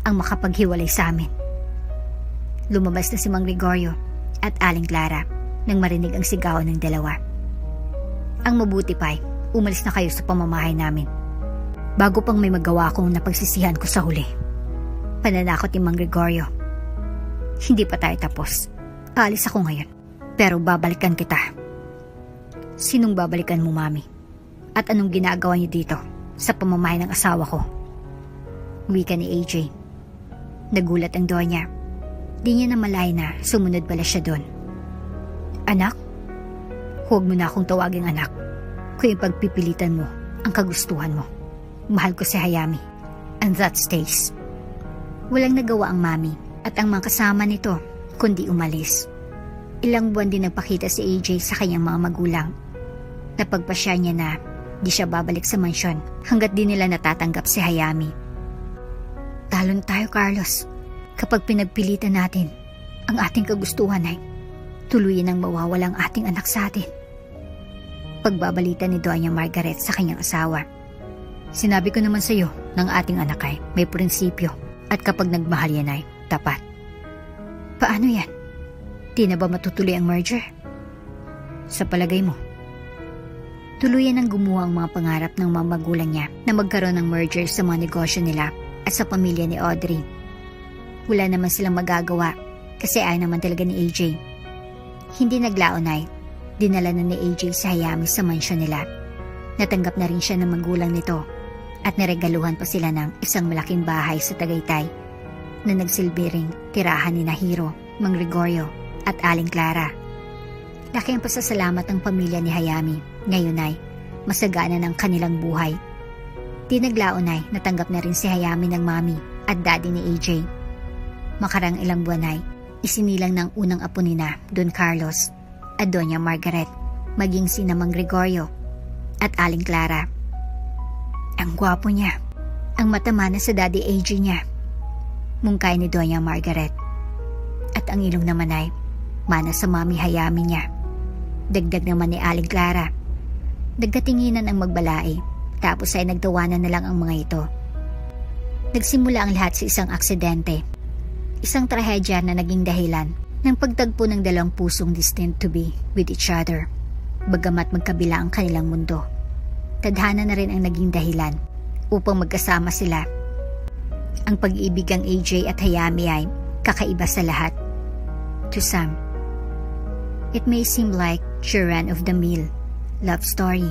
ang makapaghiwalay sa amin. Lumabas na si Mang Gregorio at Aling Clara nang marinig ang sigawan ng dalawa. Ang mabuti pa ay umalis na kayo sa pamamahay namin. Bago pang may magawa akong napagsisihan ko sa huli. Pananakot ni Mang Gregorio. Hindi pa tayo tapos. Aalis ako ngayon. Pero babalikan kita. Sinong babalikan mo, Mami? At anong ginagawa niyo dito sa pamamahay ng asawa ko? Wika ni AJ. Nagulat ang Donya. Di niya namalay na sumunod pala siya doon. Anak? Huwag mo na akong tawaging anak. Kung ipagpipilitan mo ang kagustuhan mo. Mahal ko si Hayami. And that stays. Walang nagawa ang Mami at ang mga kasama nito kundi umalis. Ilang buwan din nagpakita si AJ sa kanyang mga magulang. Napagpasya niya na di siya babalik sa mansyon hanggat di nila natatanggap si Hayami. Talon tayo, Carlos. Kapag pinagpilitan natin ang ating kagustuhan ay tuluyan ang mawawala ang ating anak sa atin. Pagbabalita ni Doña Margaret sa kanyang asawa. Sinabi ko naman sa iyo ng ating anak ay may prinsipyo at kapag nagmahal yan ay tapat. Paano yan? Di na ba matutuloy ang merger? Sa palagay mo? Tuluyan ang gumawa ang mga pangarap ng mga magulang niya na magkaroon ng merger sa mga negosyo nila at sa pamilya ni Audrey. Wala naman silang magagawa kasi ayaw naman talaga ni AJ. Hindi naglaon ay dinala na ni AJ si Hayami sa mansyon nila. Natanggap na rin siya ng magulang nito at naregaluhan pa sila ng isang malaking bahay sa Tagaytay na nagsilbi ring tirahan ni Hiro, Mang Gregorio at Aling Clara. Laki ang pasasalamat ng pamilya ni Hayami. Ngayon ay masagana ng kanilang buhay. Di naglaon ay natanggap na rin si Hayami ng mami at daddy ni AJ. Makarang ilang buwan ay isinilang ng unang apo ni na Don Carlos at Doña Margaret, maging sina Mang Gregorio at Aling Clara. Ang gwapo niya, ang matamana sa daddy AJ niya, mungkay ni Doña Margaret. At ang ilong naman ay mana sa mami Hayami niya. Dagdag naman ni Aling Clara. Nagkatinginan ang magbalai, tapos ay nagtawanan na lang ang mga ito. Nagsimula ang lahat sa isang aksidente. Isang trahedya na naging dahilan ng pagtagpo ng dalawang pusong destined to be with each other. Bagamat magkabila ang kanilang mundo, tadhana na rin ang naging dahilan upang magkasama sila. Ang pag-ibig ng AJ at Hayami ay kakaiba sa lahat. To some, it may seem like your run-of-the-mill love story.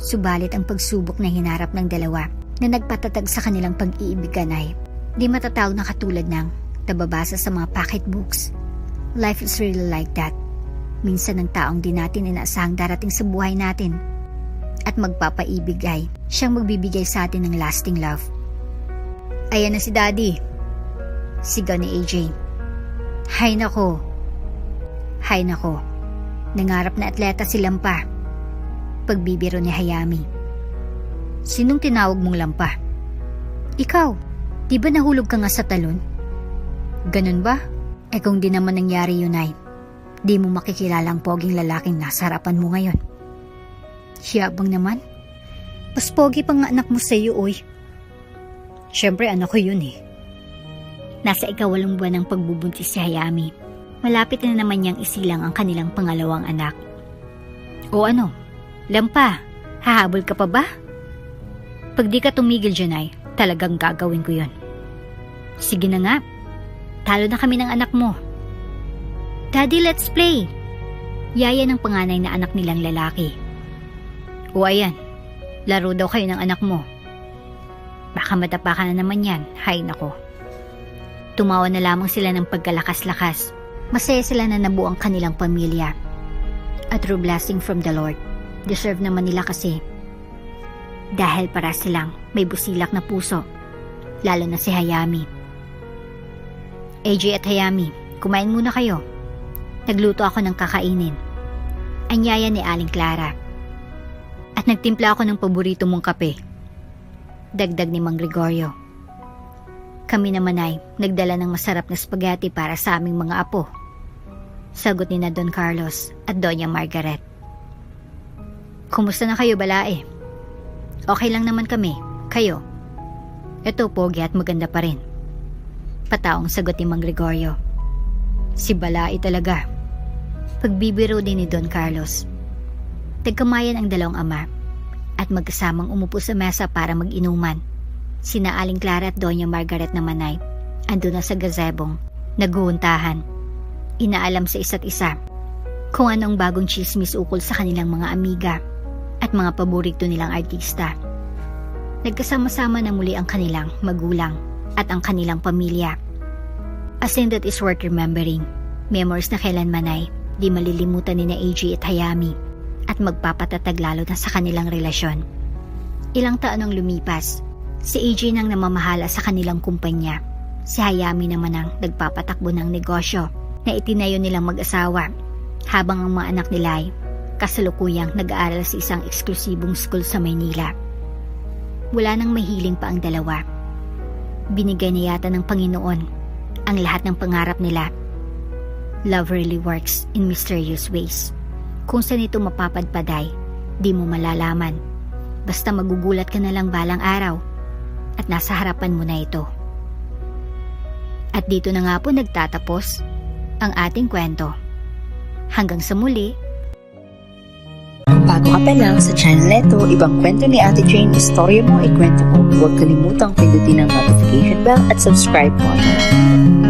Subalit ang pagsubok na hinarap ng dalawa na nagpatatag sa kanilang pag-iibigan ay di matatawag na katulad ng nababasa sa mga pocketbooks. Life is really like that. Minsan ang taong di natin inaasahang darating sa buhay natin at magpapaibig ay siyang magbibigay sa atin ng lasting love. Ayan na si Daddy, sigaw ni AJ. Hay nako. Hay nako. Nangarap na atleta si Lampa. Pagbibiro ni Hayami. Sinong tinawag mong Lampa? Ikaw, di ba nahulog ka nga sa talon? Ganun ba? Eh kung di naman nangyari yun ay, di mo makikilala ang poging lalaking nasa harapan mo ngayon. Hiyabang naman. Mas pogi pa nga anak mo sa iyo, oy. Siyempre anak ko yun eh. Nasa ika-8 buwan ng pagbubuntis si Hayami. Malapit na naman niyang isilang ang kanilang pangalawang anak. O ano? Lampa, hahabol ka pa ba? Pag di ka tumigil dyan ay, talagang gagawin ko yun. Sige na nga. Talo na kami ng anak mo. Daddy, let's play. Yaya ng panganay na anak nilang lalaki. O ayan, laro daw kayo ng anak mo. Baka madapa ka na naman yan, hay nako. Tumawa na lamang sila ng pagkalakas-lakas. Masaya sila na nabuo ang kanilang pamilya. A true blessing from the Lord. Deserve naman nila kasi. Dahil para silang may busilak na puso. Lalo na si Hayami. AJ at Hayami, kumain muna kayo. Nagluto ako ng kakainin. Anyaya ni Aling Clara. At nagtimpla ako ng paborito mong kape. Dagdag ni Mang Gregorio. Kami naman ay nagdala ng masarap na spaghetti para sa aming mga apo. Sagot ni na Don Carlos at Doña Margaret. Kumusta na kayo, Balae? Okay lang naman kami. Kayo? Eto, pogi at maganda pa rin. Pataong sagot ni Mang Gregorio. Si Balae talaga. Pagbibiro din ni Don Carlos. Nagkamayan ang dalawang ama at magkasamang umupo sa mesa para mag-inuman. Sina Aling Clara at Doña Margaret naman ay andun na sa gazebong, naguhuntahan. Inaalam sa isa't isa kung ano ang bagong chismis ukol sa kanilang mga amiga at mga paborito nilang artista. Nagkasama-sama na muli ang kanilang magulang at ang kanilang pamilya. A scene that is worth remembering. Memories na kailanman ay di malilimutan ni na AJ at Hayami at magpapatatag lalo na sa kanilang relasyon. Ilang taon ang lumipas, si AJ nang namamahala sa kanilang kumpanya. Si Hayami naman ang nagpapatakbo ng negosyo na itinayo nilang mag-asawa habang ang mga anak nila ay kasalukuyang nag-aaral sa isang eksklusibong school sa Maynila. Wala nang mahiling pa ang dalawa. Binigay na yata ng Panginoon ang lahat ng pangarap nila. Love really works in mysterious ways. Kung saan ito mapapadpaday, di mo malalaman. Basta magugulat ka na lang balang araw at nasa harapan mo na ito. At dito na nga po nagtatapos ang ating kwento. Hanggang sa muli. Bago ka pa lang sa channel neto, ibang kwento ni Ate Jane, istorya mo, ikwento ko. Huwag kalimutang pindutin ang notification bell at subscribe button.